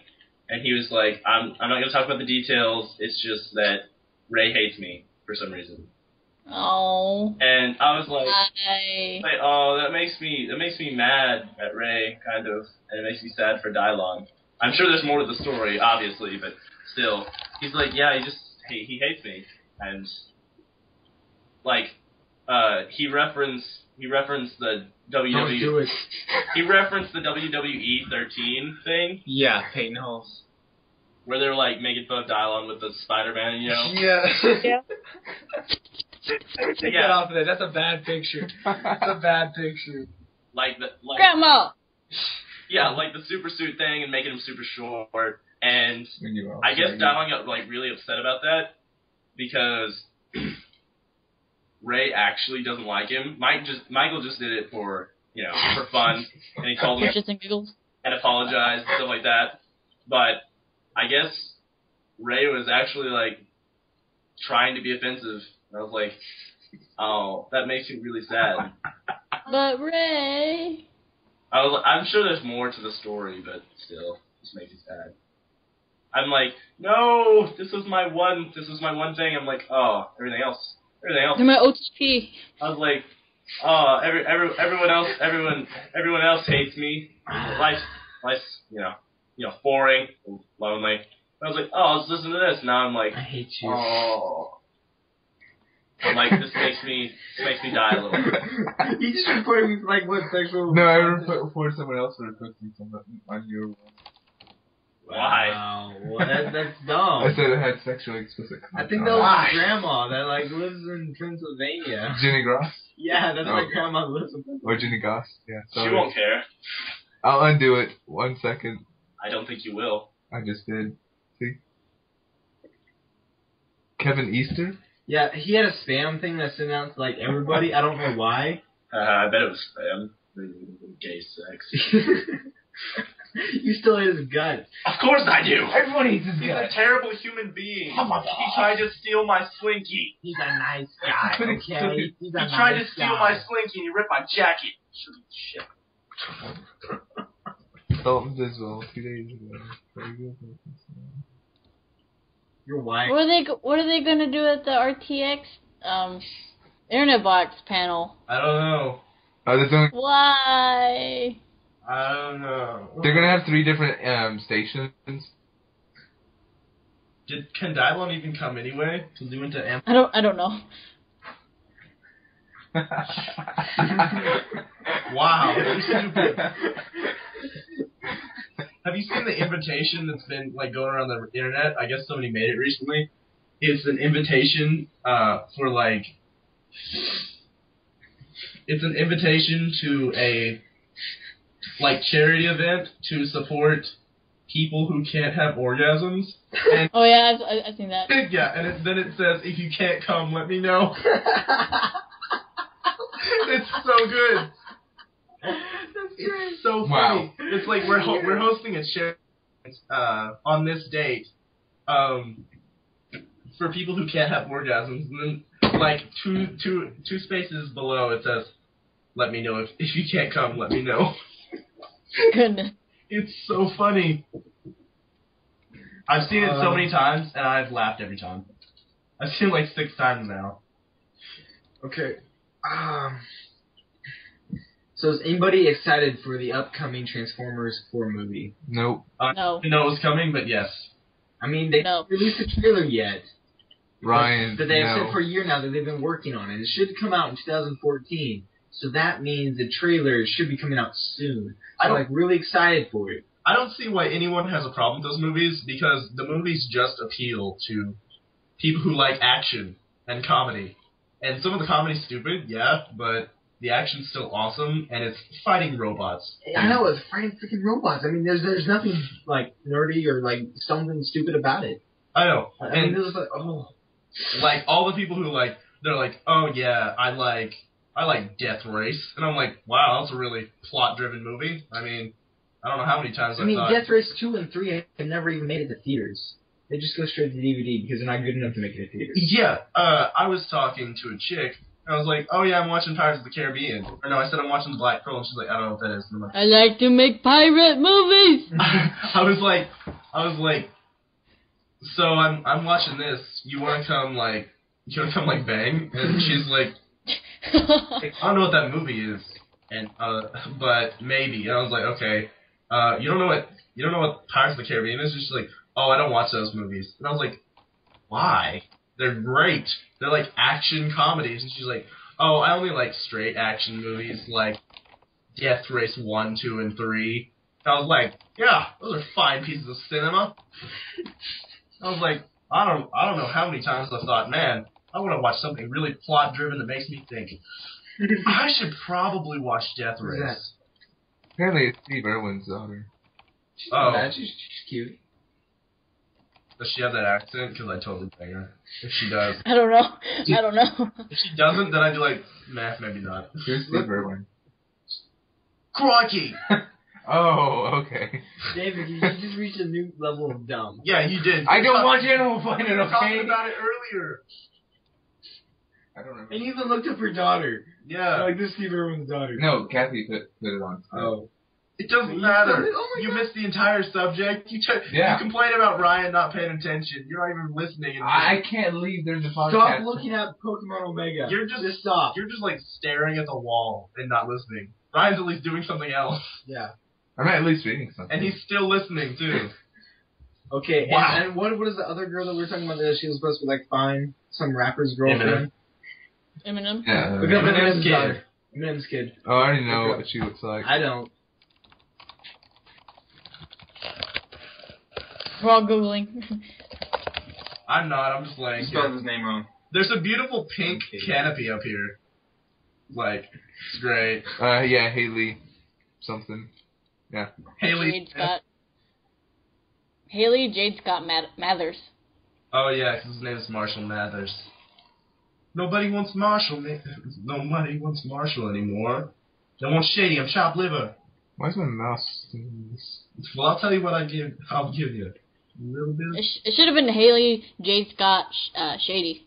and he was like, I'm not gonna talk about the details. It's just that Ray hates me for some reason. Oh. And I was like, Hi. oh, that makes me mad at Ray, kind of, and it makes me sad for Dylon. I'm sure there's more to the story, obviously, but still, he's like, yeah, he hates me, and like, he referenced the WWE. Don't do it. He referenced the WWE 13 thing. Yeah, Peyton Halls. Where they're like making fun of Dylon with the Spider-Man, you know? Yeah. Take Yeah. that off of there. That's a bad picture. That's a bad picture. Like Grandma. Yeah, like the super suit thing and making him super short. And I guess Dylon got like really upset about that because Ray actually doesn't like him. Michael just did it for fun, and he told him and apologized and stuff like that. But I guess Ray was actually like trying to be offensive. And I was like, oh, that makes me really sad. But Ray. I'm sure there's more to the story, but still, it just makes me sad. I'm like, no, this was my one thing. I'm like, oh, everything else. You're my OTP. I was like, Everyone else hates me. Life's boring, lonely. I was like, oh, let's listen to this. Now I'm like, I hate you. oh. I'm like, this makes me die a little. You just reported me for like what sexual? No, I reported someone else for posting something on your one. Why? Wow, well, that's dumb. I said it had sexually explicit content. I think that was my grandma that like lives in Pennsylvania. Jenny Gross? Yeah, that's my grandma lives in Pennsylvania. Or Jenny Goss, yeah. Sorry. She won't care. I'll undo it. 1 second. I don't think you will. I just did. See? Kevin Easter? Yeah, he had a spam thing that sent out to like everybody. I don't know why. I bet it was spam. Gay sex. You still hate his guts. Of course I do. Everyone hates his He's guts. a terrible human being. Oh my God. He tried to steal my Slinky. He's a nice guy, okay? He's a He tried nice to steal guy. my Slinky and he ripped my jacket. Shit. Dalton Diswell, 2 days ago. Your wife. What are they gonna do at the RTX Internet Box panel? I don't know. Why? I don't know. They're gonna have 3 different stations. Can Dylon even come anyway? Because he went to Am. I don't know. Wow, you're stupid. Have you seen the invitation that's been like going around the internet? I guess somebody made it recently. It's an invitation for like. It's an invitation to a like charity event to support people who can't have orgasms. And Oh yeah, I've seen that. yeah, and then it says, if you can't come, let me know. It's so good. It's so funny. Wow. It's like we're hosting a charity on this date for people who can't have orgasms, and then like two spaces below it says, let me know if you can't come, let me know. Goodness. It's so funny. I've seen it so many times, and I've laughed every time. I've seen it like 6 times now. Okay. So is anybody excited for the upcoming Transformers 4 movie? Nope. No. I didn't know it was coming, but yes. I mean, they No. haven't released a trailer yet. Ryan, But they have no. said for a year now that they've been working on it. It should come out in 2014. So that means the trailer should be coming out soon. I'm like really excited for it. I don't see why anyone has a problem with those movies, because the movies just appeal to people who like action and comedy. And some of the comedy's stupid, yeah, but the action's still awesome, and it's fighting robots. I know, it's fighting freaking robots. I mean, there's nothing like nerdy or like something stupid about it. I know. I mean, And it was like, oh. like all the people who like, they're like, oh yeah, I like Death Race, and I'm like, wow, that's a really plot-driven movie. I mean, I don't know how many times I mean, thought. Death Race 2 and 3 have never even made it to theaters. They just go straight to DVD because they're not good enough to make it to theaters. Yeah, I was talking to a chick, and I was like, oh yeah, I'm watching Pirates of the Caribbean. Or no, I said I'm watching The Black Pearl, and she's like, I don't know what that is. And I'm like, I like to make pirate movies. I was like, so I'm watching this. You wanna come like bang? And she's like, I don't know what that movie is, and but maybe. And I was like, okay, you don't know what Pirates of the Caribbean is? She's like, oh, I don't watch those movies. And I was like, why? They're great. They're like action comedies. And she's like, oh, I only like straight action movies like Death Race 1, 2, and 3. And I was like, yeah, those are fine pieces of cinema. I was like, I don't know how many times I thought, man, I want to watch something really plot-driven that makes me think. I should probably watch Death Who's that? Race. Apparently it's Steve Irwin's daughter. Oh. She's cute. Does she have that accent? Because I totally bang her. If she does. I don't know. If she doesn't, then I'd be like, nah, maybe not. Here's Steve Irwin. Crikey! Oh, okay. David, you just reached a new level of dumb. Yeah, you did. I don't watch Animal Planet, We were talking okay? about it earlier. I don't remember. And you even looked up her daughter. Yeah. Like, this is Steve Irwin's daughter. No, Kathy put it on. Oh. It doesn't matter. You missed the entire subject. You complain about Ryan not paying attention. You're not even listening. I can't leave. There's a podcast. Stop looking at Pokemon Omega. You're just stop. You're just like staring at the wall and not listening. Ryan's at least doing something else. Yeah. I'm at least reading something. And he's still listening too. Okay. Wow. And what was the other girl that we were talking about? That she was supposed to like find some rapper's girlfriend. Eminem. Yeah. Eminem's daughter. Eminem's kid. Oh, I already know what she looks like. I don't. We're all Googling. I'm not. I'm just laying You here. spelled his name wrong. There's a beautiful pink canopy up here. Like, it's great. Yeah, Haley something. Yeah. Haley. Haley Jade Scott Mathers. Oh yeah, 'cause his name is Marshall Mathers. Nobody wants Marshall. Nobody wants Marshall anymore. They want Shady. I'm chopped liver. Why is my mouse doing this? Well, I'll tell you what I'll give you. A little bit. It should have been Haley Jade Scott Shady.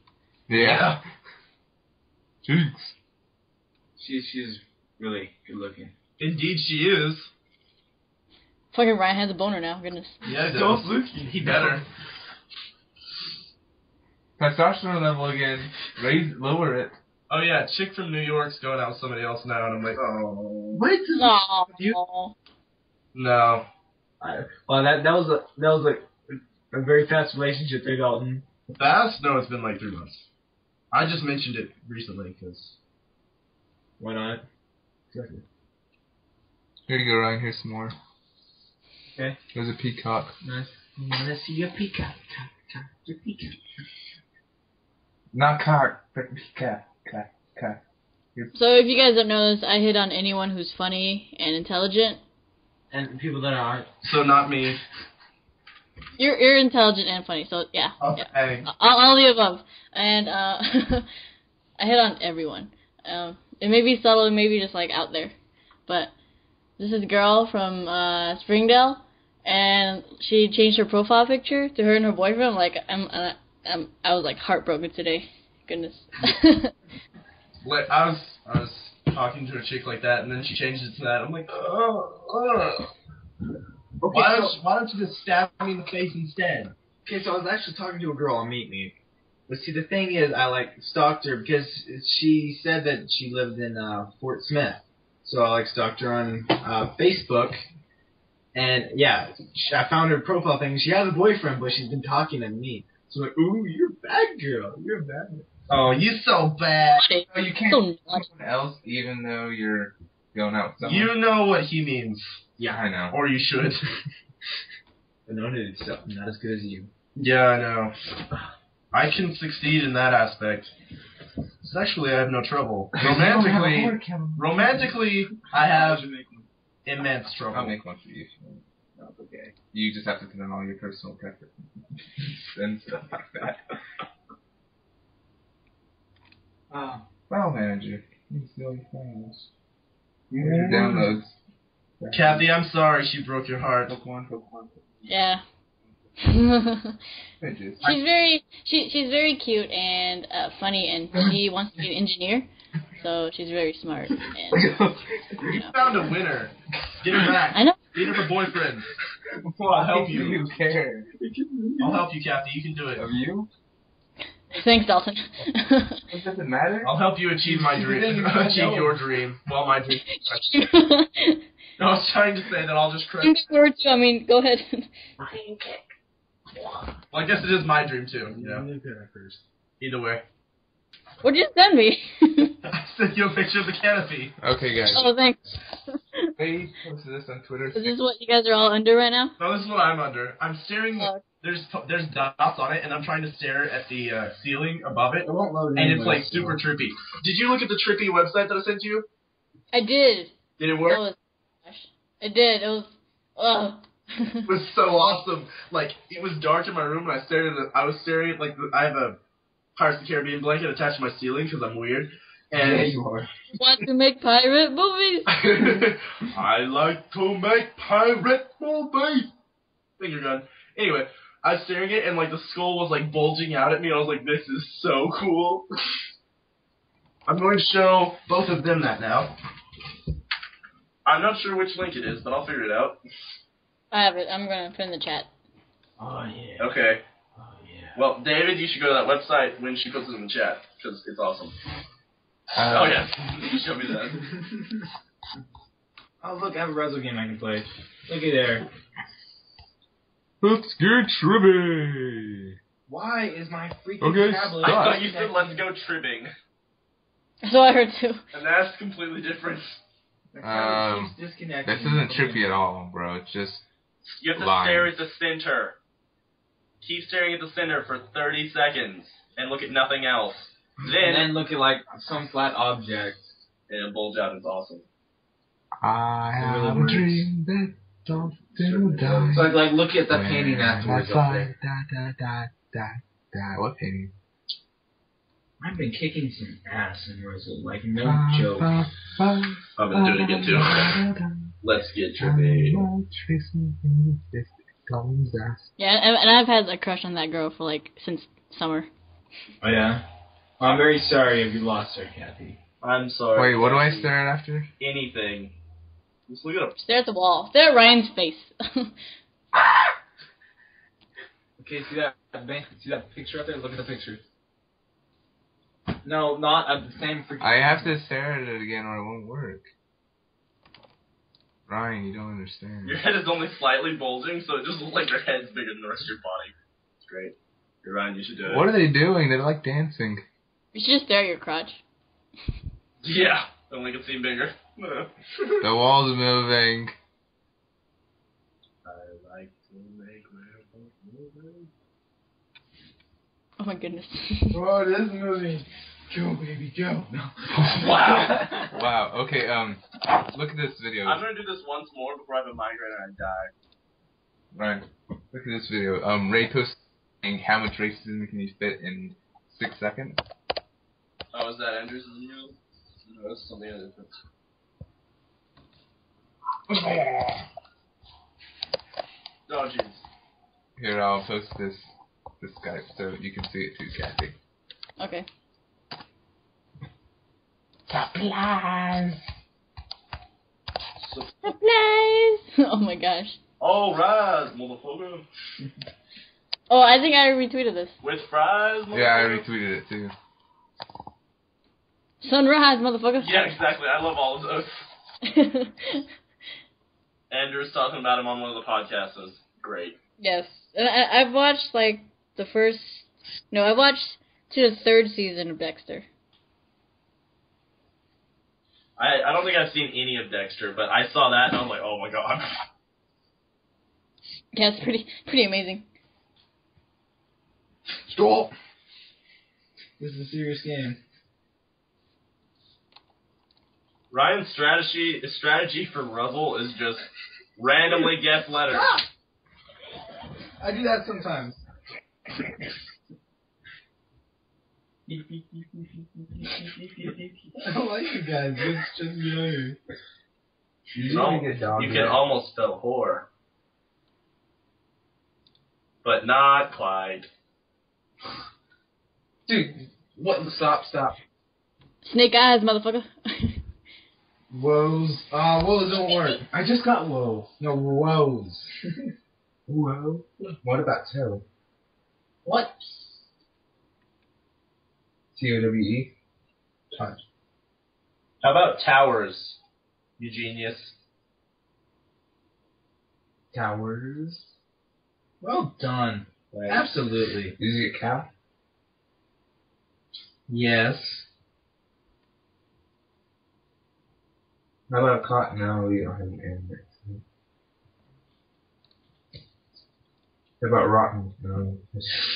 Yeah. Jeez. She's really good looking. Indeed, she is. Fucking Ryan has a boner now. Goodness. Yeah, he does. Stop looking. He better. Testosterone level again. Lower it. Oh yeah, chick from New York's going out with somebody else now, and I'm like, oh. What? Aww. No. Well, that was a very fast relationship there, Dalton. Fast? No, it's been like 3 months. I just mentioned it recently because. Why not? Here you go, Ryan. Here's some more. Okay. There's a peacock. Nice. I wanna see your peacock. Your peacock. Not cock, but peacock. Cock. So if you guys don't know this, I hit on anyone who's funny and intelligent. And people that aren't. So not me. You're intelligent and funny, so yeah. Okay. Yeah. All the above. And I hit on everyone. It may be subtle, it may be just like out there. But this is a girl from Springdale, and she changed her profile picture to her and her boyfriend. Like I was like heartbroken today. Goodness. Like I was talking to a chick like that, and then she changed it to that. I'm like, oh. Okay, Why don't you just stab me in the face instead? Okay, so I was actually talking to a girl on Meet Me. But see, the thing is, I stalked her because she said that she lived in Fort Smith. So I stalked her on Facebook. And yeah, I found her profile thing. She has a boyfriend, but she's been talking to me. So I'm like, ooh, you're a bad girl. You're a bad girl. Oh, you so bad. Oh, you can't see someone else even though you're going out with someone. You know what he means. Yeah, I know. Or you should. But no, it's not as good as you. Yeah, I know. I can succeed in that aspect. Sexually, I have no trouble. Romantically, I have immense trouble. I'll make one for you. That's okay. You just have to put in all your personal preferences and stuff like that. File manager. You see all your files. Your downloads. Kathy, I'm sorry she broke your heart. Yeah. Pages. She's very cute and funny, and she wants to be an engineer, so she's very smart. And, You found a winner. Get her back. I know. Get her a boyfriend. I'll help you. You care. I'll help you, Kathy. You can do it. Of you? Thanks, Dalton. It doesn't matter. I'll help you achieve my dream. Achieve your dream. Well, my dream. No, I was trying to say that I'll just correct. I mean, go ahead. Well, I guess it is my dream too. You know. Either way. What'd you send me? I sent you a picture of the canopy. Okay, guys. Oh, thanks. They posted this on Twitter. Is this what you guys are all under right now? No, this is what I'm under. I'm staring. Oh. There's dots on it, and I'm trying to stare at the ceiling above it, It won't load and it's like super trippy. Did you look at the trippy website that I sent you? I did. Did it work? That was, it did. It was. It was so awesome. Like, it was dark in my room, and I was staring at, like, I have a Pirates of the Caribbean blanket attached to my ceiling because I'm weird. And Yeah, you are. Want to make pirate movies? I like to make pirate movies. Finger gun. Anyway, I was staring at it, and, like, the skull was, like, bulging out at me, and I was like, this is so cool. I'm going to show both of them that now. I'm not sure which link it is, but I'll figure it out. I have it. I'm gonna put in the chat. Oh, yeah. Okay. Oh, yeah. Well, David, you should go to that website when she puts it in the chat, because it's awesome. Oh, yeah. You show me that. Oh, look, I have a Rezo game I can play. Looky there. Let's get trippy. Why is my freaking Okay, tablet... I thought you said let's go tribbing. So I heard too. And that's completely different. My tablet keeps disconnecting. This isn't trippy at all, bro. It's just You have to lines. stare at the center. Keep staring at the center for 30 seconds and look at nothing else. And then look at, like, some flat object. And it'll bulge out. It's awesome. I It have really a dream that don't die. So, like, look at the painting afterwards up there. What painting? I've been kicking some ass in Rezo, like, no joke. I'm gonna do it again, too. Let's get trippy. Yeah, and I've had a crush on that girl for like since summer. Oh, yeah? Well, I'm very sorry if you lost her, Kathy. I'm sorry. Wait, what do I stare at after? Anything. Just look at him. Stare at the wall. Stare at Ryan's face. Okay, see that picture up there? Look at the picture. No, not at the same freaking... I have to stare at it again or it won't work. Ryan, you don't understand. Your head is only slightly bulging, so it just looks like your head's bigger than the rest of your body. It's great. You're right, you should do it. What are they doing? They're like dancing. You should just stare at your crotch. Yeah, only can seem bigger. The wall's moving. I like to make werewolf moving. Oh my goodness. Oh, it is moving. Go, baby, go. No. Wow. Wow. Okay. Look at this video. I'm gonna do this once more before I have a migraine and I die. Ryan, look at this video. Ray posting how much racism can you fit in 6 seconds. Oh, is that Andrew's video? No, that's something different. Oh, jeez. Here, I'll post this Skype so you can see it too, Kathy. Okay. Supplies. Supplies! Oh my gosh. All right, motherfucker. Oh, I think I retweeted this. With fries, motherfucker. Yeah, I retweeted it too. Sunrise, motherfucker. Yeah, exactly. I love all of those. Andrew's talking about him on one of the podcasts. It was great. Yes. And I've watched, like, I watched to the 3rd season of Dexter. I don't think I've seen any of Dexter, but I saw that and I was like, oh my god. Yeah, it's pretty amazing. Stop! This is a serious game. Ryan's strategy for Ruzzle is just randomly guess letters. I do that sometimes. I don't like you guys. It's just you. You can almost spell whore. But not quite. Dude, what? Stop. Snake eyes, motherfucker. Woes. Woes don't work. I just got woe. No, woes. Whoa. What about toe? What? T-O-W-E? Touch. How about towers, you genius? Towers. Well done. Right. Absolutely. Is it a cow? Yes. How about a cotton? No, we don't have an N next to it. How about rotten? No.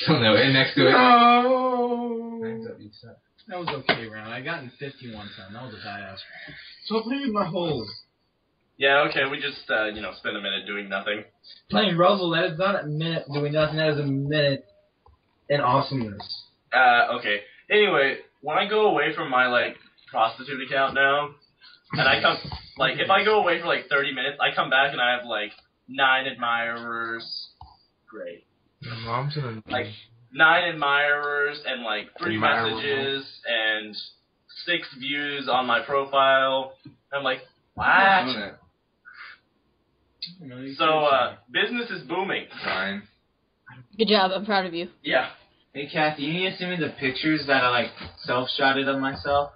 Don't know. N next to it. No! Hands up each side. That was okay, round. I got in 51 time. That was a badass. Stop leaving my holes. Yeah, okay, we just, spend a minute doing nothing. Playing Ruzzle, that is not a minute doing nothing. That is a minute in awesomeness. Okay. Anyway, when I go away from my, prostitute account now, and I come, if I go away for, 30 minutes, I come back and I have, 9 admirers. Great. My mom's gonna... 9 admirers and, 3 Admirable. messages and 6 views on my profile. I'm like, what? So, business is booming. Fine. Good job. I'm proud of you. Yeah. Hey, Kathy, you need to send me the pictures that I, like, self-shotted of myself?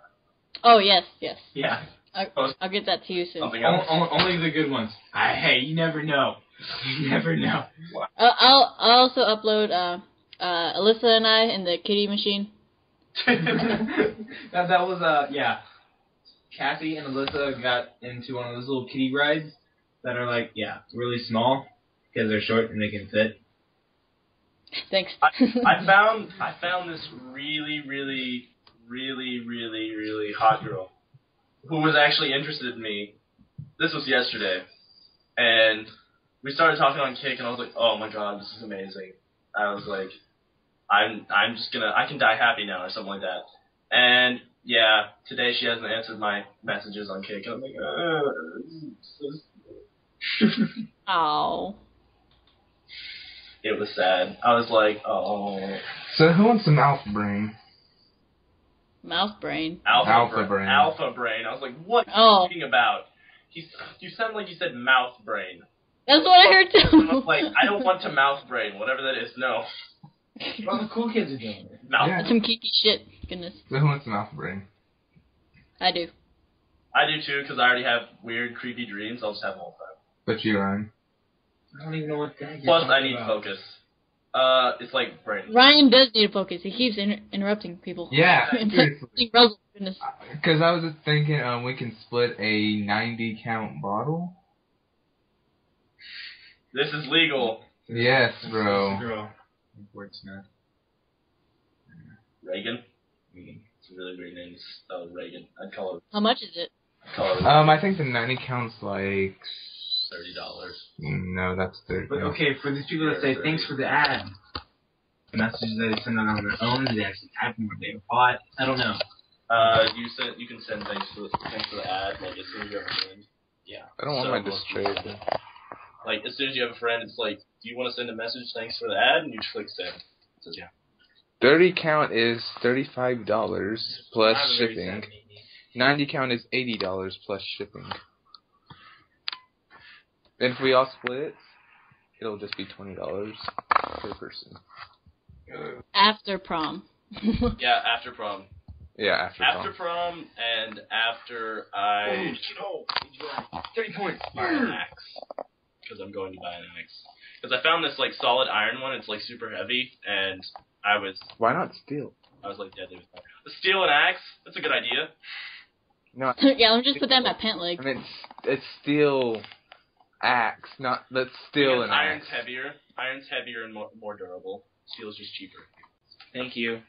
Oh, yes. Yeah. I'll get that to you soon. Something else. Only the good ones. Hey, you never know. You never know. I'll also upload Alyssa and I in the kitty machine. that was, yeah. Kathy and Alyssa got into one of those little kitty rides that are, like, yeah, really small because they're short and they can fit. Thanks. I found this really, really, really, really, really hot girl who was actually interested in me. This was yesterday, and we started talking on Kick, and I was like, "Oh my god, this is amazing." I was like, "I'm just gonna, I can die happy now," or something like that. And yeah, today she hasn't answered my messages on Kick, and I'm like, Oh. It was sad. I was like, oh. So who wants some Alpha Brain? Mouth brain. Alpha Brain. Alpha Brain. I was like, what are you talking about? You sound like you said mouth brain. That's what I heard too. I was like, I don't want to mouth brain, whatever that is. No. All the cool kids are doing it. Mouth. Yeah. Some geeky shit. Goodness. So who wants some Alpha Brain? I do. I do too, because I already have weird, creepy dreams. I'll just have them all the time. But you, Ryan. I don't even know what that is. Plus, I need focus. It's like brain. Ryan does need a focus. He keeps interrupting people. Yeah, seriously. Goodness. Because I was just thinking we can split a 90 count bottle. This is legal. Yes, bro. Girl. Words not. Reagan? It's a really weird name. It's spelled Reagan. I'd call it. How much is it? I think the 90 count's like $30. No, that's 30. But okay, for these people that say thanks for the ad, messages that they send out on their own, do they actually type them or they bought? I don't know. You can send thanks for the ad, like as soon as you have a friend. Yeah. I don't want my distraction. Like as soon as you have a friend, it's like, do you want to send a message? Thanks for the ad, and you just click send. It says yeah. 30 count is $35 plus shipping. 90 count is $80 plus shipping. And if we all split it, it'll just be $20 per person. After prom. Yeah, after prom. Yeah, after prom. After prom and after I... 30 points. Buy an axe. Because I'm going to buy an axe. Because I found this like solid iron one. It's like super heavy, and I was... Why not steel? I was like deadly with fire. Steel an axe? That's a good idea. No. Yeah, let me just put that in my pant leg. I mean, it's steel axe, not that's steel and iron's axe. heavier. Iron's heavier and more durable. Steel's just cheaper. Thank you.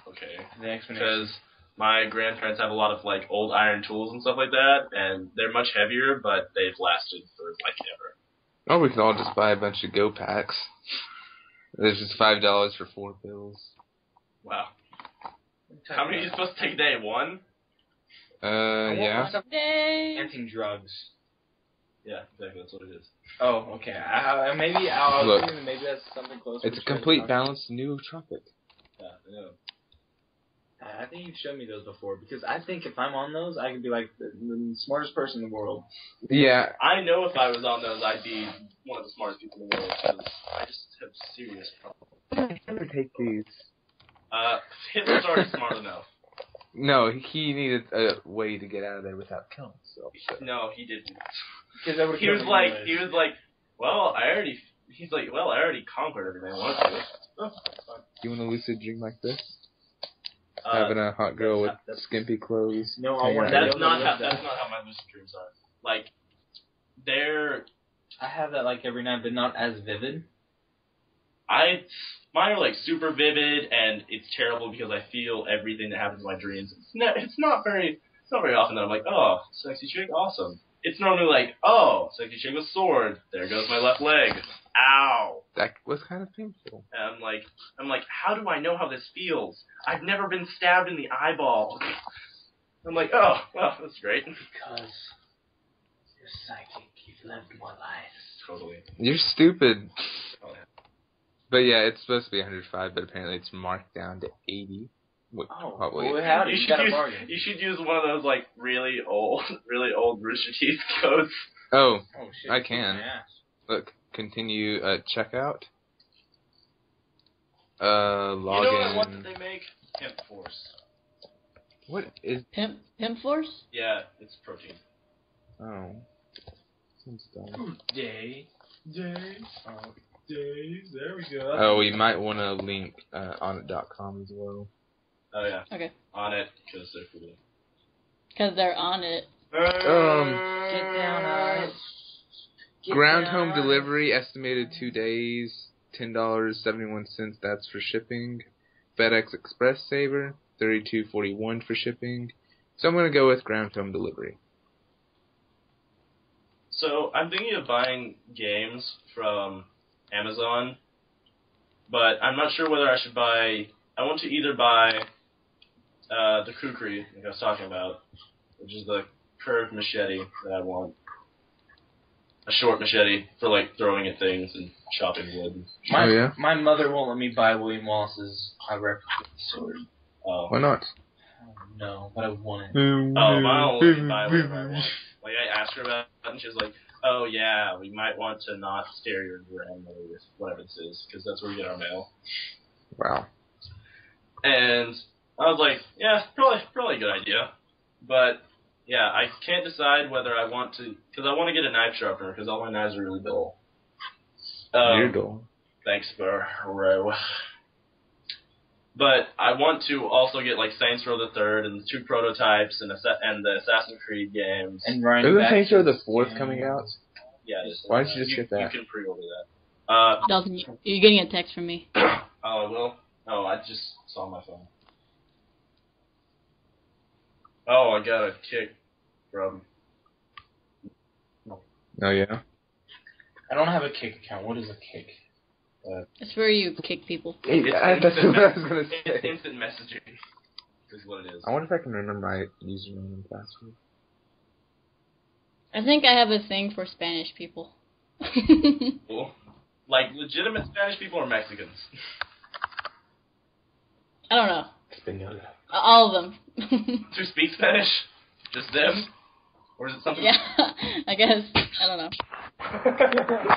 Okay. The explanation. Because my grandparents have a lot of like old iron tools and stuff like that, and they're much heavier, but they've lasted for like ever. Or we could all just buy a bunch of Go Packs. There's just $5 for 4 pills. Wow. How many are you supposed to take a day? One? Yeah. Anti-drugs. Yeah, exactly. That's what it is. Oh, okay. Maybe I'll Look, maybe that's something close. it's a complete balanced nootropic. Yeah, I know. I think you've shown me those before, because I think if I'm on those, I could be like the smartest person in the world. Yeah. I know if I was on those, I'd be one of the smartest people in the world, because I just have serious problems. I never take these. Hitler's already smart enough. No, he needed a way to get out of there without killing himself. So. No, he didn't. He was like, well, I already conquered everything I wanted to. Oh, You want a lucid dream like this? Having a hot girl with skimpy clothes. No, I want that's not how my lucid dreams are. Like, I have that like every night, but not as vivid. Mine are like super vivid, and it's terrible because I feel everything that happens in my dreams. It's not very often that I'm like, oh, sexy chick, awesome. It's normally like, oh, sexy chick with sword. There goes my left leg. Ow. That was kind of painful. And I'm like, how do I know how this feels? I've never been stabbed in the eyeball. I'm like, oh, well, that's great. Because you're psychic. You've lived more lives. Totally. You're stupid. Oh, yeah. But yeah, it's supposed to be 105, but apparently it's marked down to 80. Probably. Well, you should use one of those like really old Rooster Teeth codes. Oh, Oh shit! I kick can. my ass. look, continue checkout. You know what I Login. want that they make? Hemp Force. What is? Pimp Force? Yeah, it's protein. Oh. Sounds dumb. Days. Oh, days. There we go. Oh, we might want to link onit.com as well. Oh yeah. Okay. On it, because they're cool. Because they're on it. Get down on it. Get Ground down home on it. delivery estimated 2 days, $10.71. That's for shipping. FedEx Express Saver, $32.41 for shipping. So I'm gonna go with ground home delivery. So I'm thinking of buying games from Amazon, but I'm not sure whether I should buy. I want to either buy the kukri, like I was talking about, which is the curved machete that I want. A short machete for like throwing at things and chopping wood. My, Oh, yeah? my mother won't let me buy William Wallace's high replica sword. Oh, Why not? No, but I want it. I'll let me buy whatever I want. Like I asked her about it, and she was like, "Oh yeah, we might want to not scare your grandmother with whatever this is, because that's where we get our mail." Wow. And I was like, "Yeah, probably a good idea," but yeah, I can't decide whether I want to, because I want to get a knife sharpener, because all my knives are really dull. You're dull. Thanks, bro. But I want to also get like Saints Row the Third and the 2 prototypes and the Assassin's Creed games. And Ryan Isn't Baxter's Saints Row the 4th game. coming out? Yeah, it is. Why don't you just get that? You can pre-order that. Dalton, you're getting a text from me. Oh, I will? Oh, I just saw my phone. Oh, I got a kick from... Oh, yeah? I don't have a kick account. What is a kick? It's where you kick people. That's what I was going to It's say. instant messaging is what it is. I wonder if I can remember my username and password. I think I have a thing for Spanish people. Cool. Like legitimate Spanish people or Mexicans? I don't know. Española. All of them. Who speak Spanish? Just them? Or is it something? Yeah, I guess. I don't know.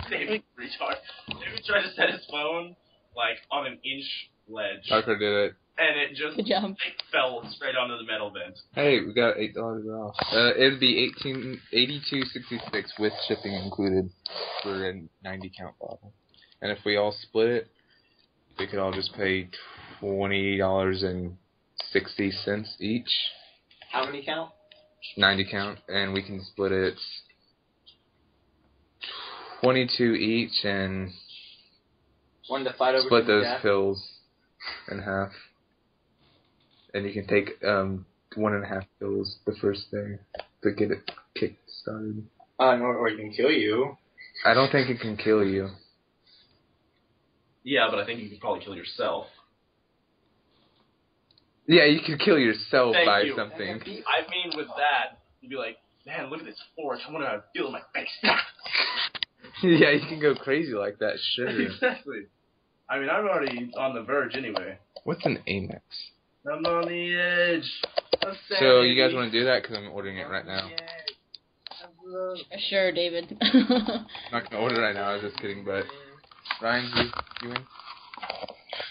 David, retard. David tried to set his phone like on an inch ledge, Parker did it. and it just Good job. like, fell straight onto the metal vent. Hey, we got $8 off. It'd be $82.66 with shipping included for a 90 count bottle. And if we all split it, we could all just pay $20.60 each. How many count? 90 count, and we can split it 22 each and One to fight over split to the those death? pills in half. And you can take 1.5 pills the first day to get it kick started. Or it can kill you. I don't think it can kill you. Yeah, but I think you could probably kill yourself. Yeah, you could kill yourself Thank by you. something. I mean, with that, you'd be like, man, look at this fork. I wonder how it feels in my face. Yeah, you can go crazy like that, sure. Exactly. I mean, I'm already on the verge anyway. What's an Amex? I'm on the edge. of So you guys sanity. want to do that? Because I'm ordering it right now. Sure, David. I'm not going to order it right now, I was just kidding, but... Ryan, you win?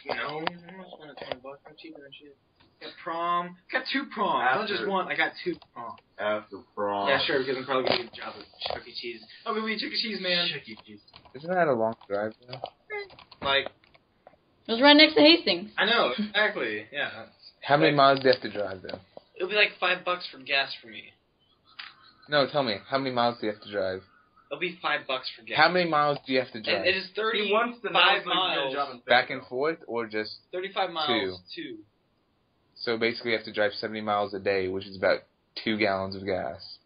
No, I'm not spending $20. I'm cheaper than shit. Got prom. Got 2 proms. Not just one. I got 2 proms. After prom. Yeah, sure, because I'm probably going to get a job at Chuck E. Cheese. I'm going to be Chuck E. Cheese, man. Chuck E. Cheese. Isn't that a long drive, though? Like, It was right next to Hastings. I know, exactly. Yeah. How many miles do you have to drive, though? It'll be like $5 for gas for me. No, tell me. How many miles do you have to drive? It'll be $5 for gas. How many miles do you have to drive? And it is 35 He wants to know so he can get a job miles. in Back Fayetteville. and forth, or just... 35 miles. 2. So basically you have to drive 70 miles a day, which is about 2 gallons of gas.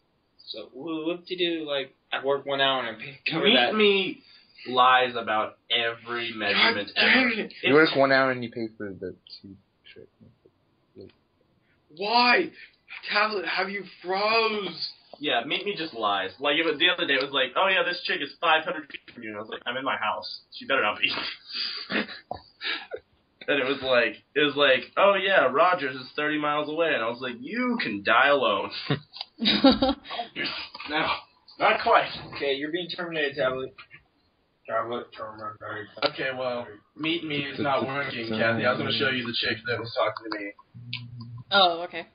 So, whoop-de-doo, like, I work 1 hour and I cover Meet that. me lies about every measurement ever. You work 1 hour and you pay for the 2 trip. Why? Tablet, have you froze? Yeah, meet me just lies. Like, the other day it was like, oh yeah, this chick is 500 feet from you. And I was like, I'm in my house. She better not be. And it was like, oh yeah, Rogers is 30 miles away. And I was like, you can die alone. No. Not quite. Okay, you're being terminated, tablet. Terminated. Okay, well, meet me is not working, Kathy. I was going to show you the chick that was talking to me. Oh, okay.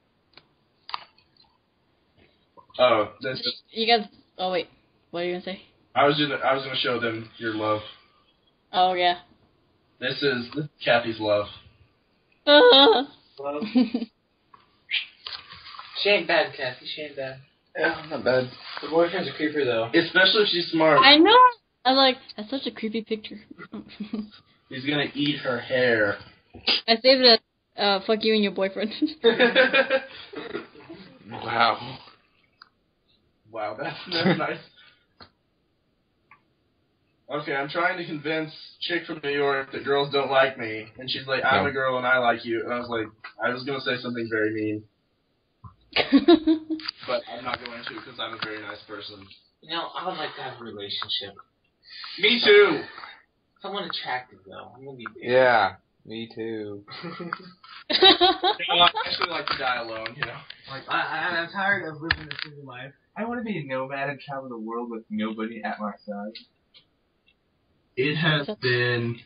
Oh, this is... You guys. Oh wait, what are you gonna say? I was gonna show them your love. Oh yeah. This is Kathy's love. Love. She ain't bad, Kathy. She ain't bad. Yeah, not bad. The boyfriend's a creeper, though. Especially if she's smart. I know. I was like, that's such a creepy picture. He's gonna eat her hair. I saved it as, fuck you and your boyfriend. Wow. Wow, that's nice. Okay, I'm trying to convince chick from New York that girls don't like me, and she's like, I'm a girl and I like you, and I was like, I was gonna say something very mean, but I'm not going to because I'm a very nice person. You know, I would like to have a relationship. Me too. Someone attractive, though. I'm gonna be big. Yeah, me too. You know, I actually like to die alone, you know. Like, I'm tired of living a single life. I want to be a nomad and travel the world with nobody at my side. It has been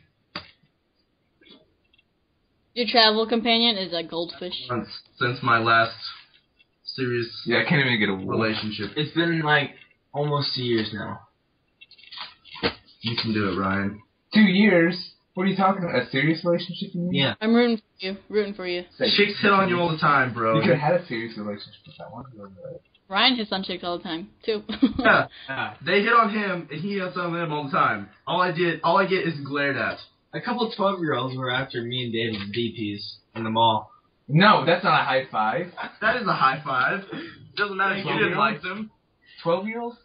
Your travel companion is a goldfish. months since my last serious Yeah, I can't even get a relationship. It's been, like, almost 2 years now. You can do it, Ryan. 2 years? What are you talking about? A serious relationship? You mean? Yeah. I'm rooting for you. Rooting for you. Chicks hit on you all the time, bro. You could have had a serious relationship with that one. Ryan hits on chicks all the time too. Yeah, they hit on him, and he hits on them all the time. All I get is glared at. A couple 12-year-olds were after me and David's DPs in the mall. No, that's not a high five. That is a high five. Doesn't matter if you didn't like them. 12-year-olds?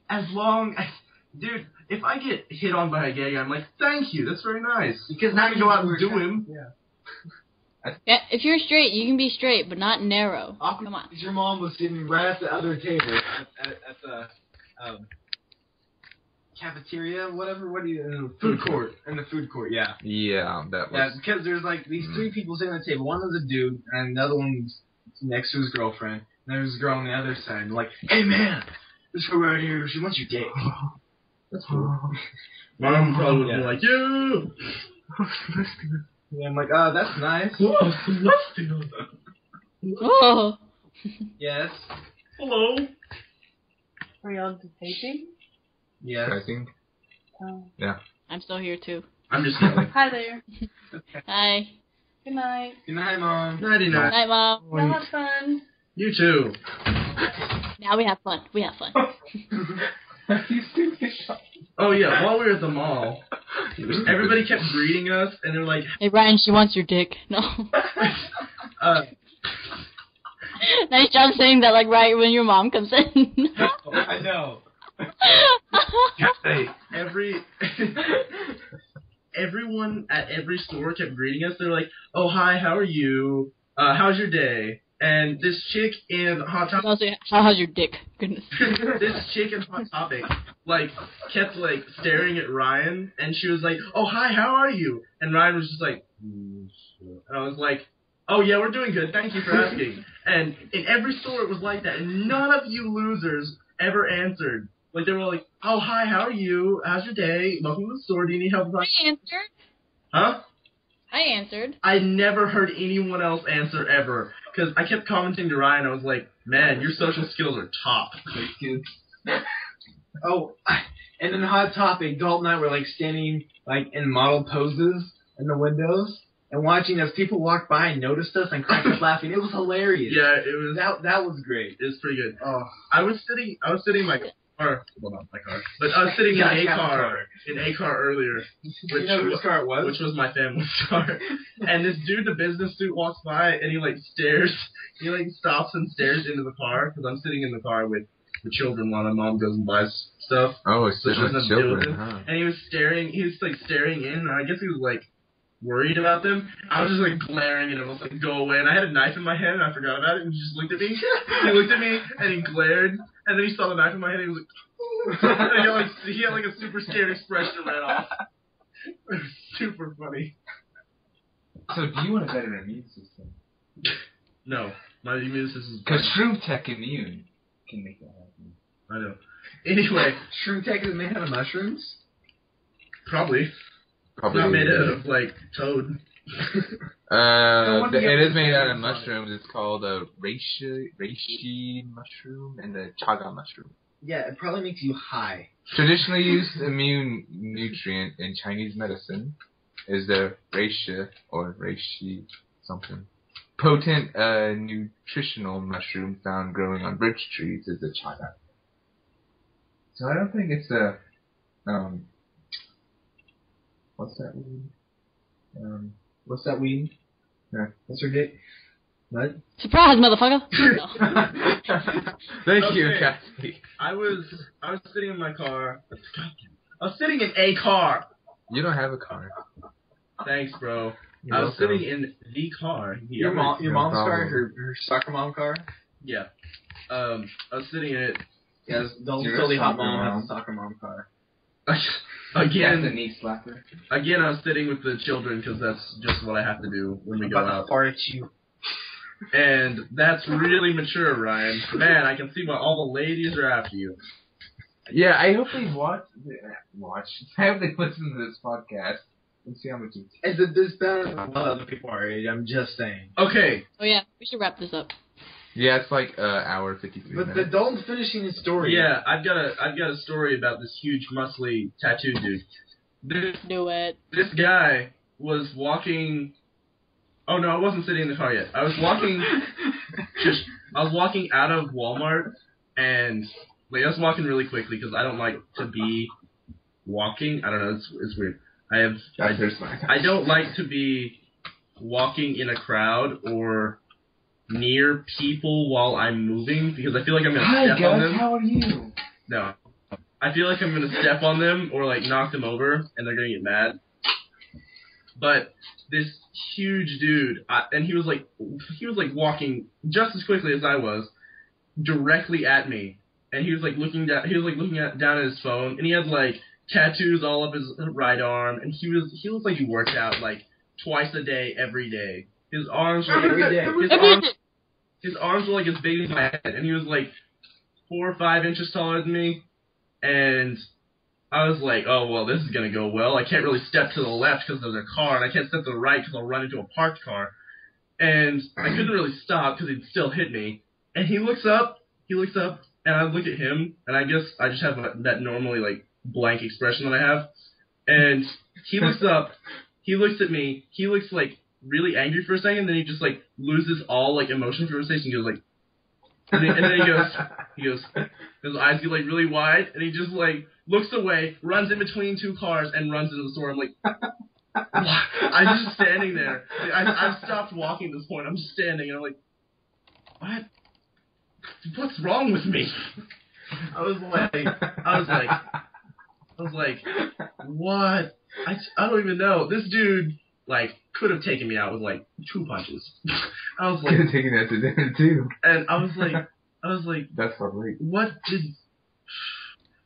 As long as... Dude, if I get hit on by a gay guy, I'm like, thank you, that's very nice. Because now I can go out and do him. Yeah. Yeah, if you're straight, you can be straight, but not narrow. Come on. Your mom was sitting right at the other table at the cafeteria, whatever. What do you? Food court. In the food court, yeah. Yeah, that was... Yeah, because there's like these three people sitting at the table. One was a dude, and the other one's next to his girlfriend. And there's a girl on the other side. And like, hey man, this girl right here, she wants your dick. That's cool. Mom probably would be like, yeah. Yeah, I'm like, that's nice. Oh. Yes. Hello. Are y'all debating? Yes. I think. Oh. Yeah. I'm still here too. I'm just yelling. Hi there. Hi. Good night. Good night, Mom. Nighty night. Night, Mom. Y'all have fun. You too. Now we have fun. We have fun. Oh yeah, while we were at the mall, everybody kept greeting us, and they're like, Hey Ryan, she wants your dick. No. Nice job saying that like right when your mom comes in. I know. Hey, everyone at every store kept greeting us. They're like, oh hi, how are you? How's your day? And this chick in Hot Topic. Also, how's your dick? Goodness. This chick in Hot Topic, like, kept, like, staring at Ryan, and she was like, oh, hi, how are you? And Ryan was just like, and I was like, oh, yeah, we're doing good, thank you for asking. And in every store it was like that, and none of you losers ever answered. Like, they were like, oh, hi, how are you? How's your day? Welcome to the store, do you need help? I answered. Huh? I answered. I never heard anyone else answer ever. Because I kept commenting to Ryan, I was like, man, your social skills are top. Oh, and in Hot Topic, Dalton and I were like standing like in model poses in the windows and watching as people walked by and noticed us and cracked up laughing. It was hilarious. Yeah, it was. That was great. It was pretty good. Oh, I was sitting in my car. Well, not my car, but I was sitting in a car earlier, which whose car it was? Which was my family's car. And this dude in the business suit walks by, and he like stares. He like stops and stares into the car because I'm sitting in the car with the children while my mom goes and buys stuff. Oh, it's So she doesn't have to deal with children, it. huh? And he was staring. He was like staring in, and I guess he was like worried about them. I was just like glaring at him. I was like, go away. And I had a knife in my hand, and I forgot about it, and he just looked at me. He looked at me, and he glared, and then he saw the knife in my hand, and he was like, and he had like a super scared expression and ran off. It was super funny. So do you want a better immune system? No, my immune system is Because Shroom Tech Immune can make that happen. I know. Anyway, Shroom Tech is made out of mushrooms? probably. Probably Not made out of, like, toad. It is made out of mushrooms. It's called a reishi mushroom and a chaga mushroom. Yeah, it probably makes you high. Traditionally used immune nutrient in Chinese medicine is the reishi or reishi something. Potent nutritional mushroom found growing on birch trees is the chaga. So I don't think it's a what's that weed? What's that weed? Yeah. What's her dick? What? Surprise, motherfucker! No. Thank you, Okay. Cassie. I was sitting in my car. I was sitting in a car. You don't have a car. Thanks, bro. You're I was welcome. sitting in the car. Your No mom's car? problem. Her soccer mom car? Yeah. I was sitting in it. Yeah, the Your totally hot soccer mom mom. has a soccer mom car. That's the Again, knee slapper. I was sitting with the children because that's just what I have to do when we go About to out. fart at you. And that's really mature, Ryan. Man, I can see why all the ladies are after you. Yeah, I hope they watch. I hope they listen to this podcast and see how much. As a this better than other people our age, I'm just saying. Okay. Oh yeah, we should wrap this up. Yeah, it's like hour 53 But minutes. Dalton's finishing his story. Yeah, I've got a story about this huge, muscly, tattooed dude. Do it. This guy was walking. Oh no, I wasn't sitting in the car yet. I was walking. I was walking out of Walmart, and like I was walking really quickly because I don't like to be walking. I don't know. It's weird. I don't like to be walking in a crowd or near people while I'm moving because I feel like I'm gonna step on them. How are you? No. I feel like I'm gonna step on them or like knock them over and they're gonna get mad. But this huge dude, and he was like walking just as quickly as I was, directly at me, and he was like looking down. He was like looking down at his phone, and he had like tattoos all up his right arm, and he looked like he worked out like twice a day, every day. His arms were Every day. his arms were like as big as my head, and he was like 4 or 5 inches taller than me, and I was like, oh, well, this is going to go well. I can't really step to the left because there's a car, and I can't step to the right because I'll run into a parked car. And I couldn't really stop because he'd still hit me. And he looks up, and I look at him, and I guess I just have that normally, like, blank expression that I have. And he looks up, he looks at me, he looks, like, really angry for a second, then he just, like, loses all, like, emotion for a second. He goes, like, and then he goes, his eyes get, like, really wide, and he just, like, looks away, runs in between 2 cars, and runs into the store. I'm like, I'm just standing there. I've stopped walking at this point. I'm just standing, and I'm like, what? What's wrong with me? I was like, what? I don't even know. This dude, like, could have taken me out with, like, 2 punches. I was like, Could have taken that to dinner too. and I was like, That's probably.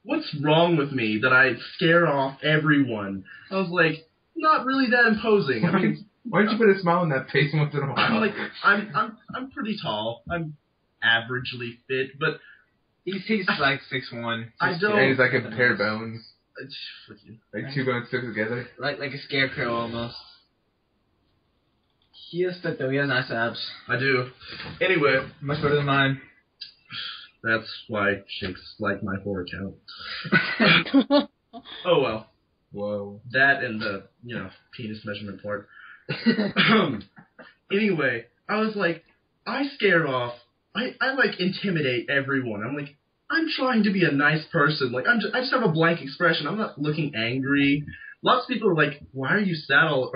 what's wrong with me that I scare off everyone? I was like, not really that imposing. I mean, Why don't you put a smile on that face once in a while? I'm like, I'm pretty tall. I'm averagely fit, but He's like 6'1". I don't. And he's like a pair of bones. Fuck you. Like 2 bones stuck together. Like a scarecrow almost. He has that though. He has nice abs. I do. Anyway, Much better than mine. that's why chicks like my whore account. Oh well. Whoa. That and the, penis measurement part. Anyway, I was like, I scare off. I like intimidate everyone. I'm like, I'm trying to be a nice person. Like I just have a blank expression. I'm not looking angry. Lots of people are like, why are you sad all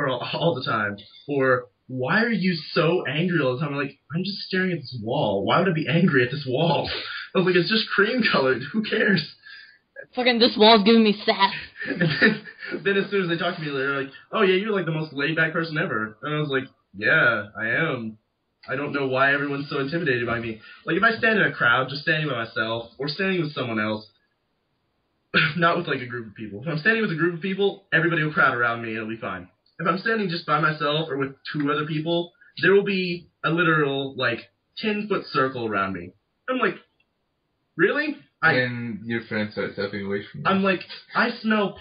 the time? Or why are you so angry all the time? I'm like, I'm just staring at this wall. Why would I be angry at this wall? I was like, it's just cream colored. Who cares? Fucking this wall's giving me sass. And then as soon as they talk to me, they're like, oh yeah, you're like the most laid back person ever. And I was like, yeah, I am. I don't know why everyone's so intimidated by me. Like if I stand in a crowd, just standing by myself, or standing with someone else, not with like a group of people. If I'm standing with a group of people, everybody will crowd around me and it'll be fine. If I'm standing just by myself or with 2 other people, there will be a literal, like, 10-foot circle around me. I'm like, really? and your friend starts stepping away from you. I'm like, I smell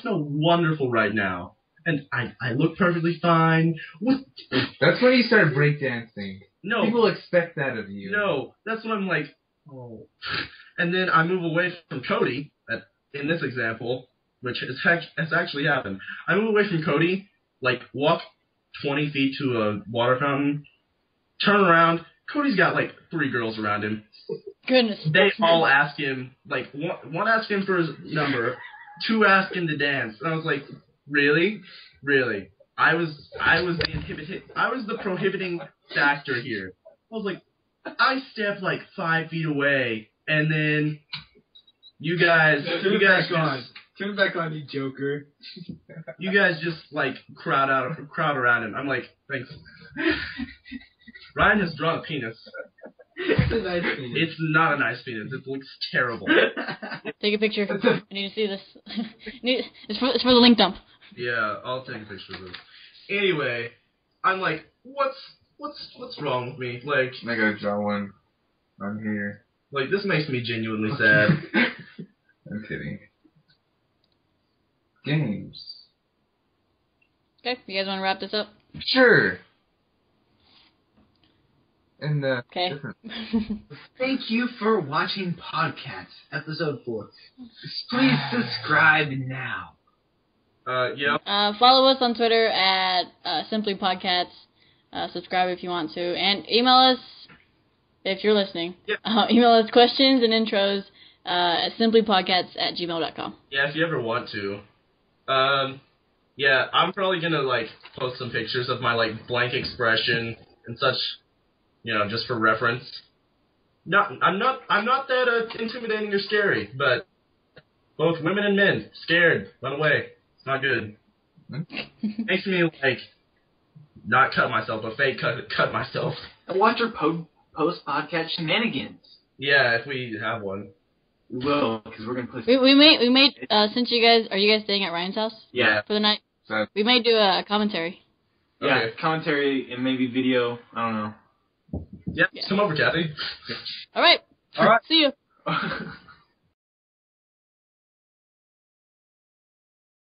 wonderful right now. And I look perfectly fine. What? That's when you start breakdancing. No. People expect that of you. No. That's when I'm like, oh. And then I move away from Cody, in this example, which has actually happened. I move away from Cody, like, walk 20 feet to a water fountain, turn around. Cody's got, like, 3 girls around him. Goodness. They all ask him, like, one asked him for his number, 2 asked him to dance. And I was like, really? Really? I was the prohibiting factor here. I was like, I stepped like 5 feet away, and then you guys Turn it back on, you joker. You guys just like crowd around him. I'm like, thanks. Ryan has drawn a penis. It's a nice penis. It's not a nice penis. It looks terrible. Take a picture. I need to see this. It's for the link dump. Yeah, I'll take a picture of this. Anyway, I'm like, what's wrong with me? Like, I gotta draw one on here. Like, this makes me genuinely sad. I'm kidding. Games. Okay, you guys want to wrap this up? Sure. And Okay. Thank you for watching Podcats, episode 4. Please subscribe now. Yeah. Follow us on Twitter at Simply Podcats. Subscribe if you want to, and email us if you're listening. Yep. Email us questions and intros at simplypodcats@gmail.com. Yeah, if you ever want to. Yeah, I'm probably gonna like post some pictures of my like blank expression and such, you know, just for reference. I'm not that intimidating or scary, but both women and men scared, run away. It's not good. Makes me like not cut myself, but fake cut myself. And watch our post-podcast shenanigans. Yeah, if we have one. We will, because we're going to play... We may since are you guys staying at Ryan's house? Yeah. For the night? So, We may do a commentary. Yeah, Okay. commentary and maybe video. I don't know. Yeah, Yeah. come over, Kathy. All right. All right. See you.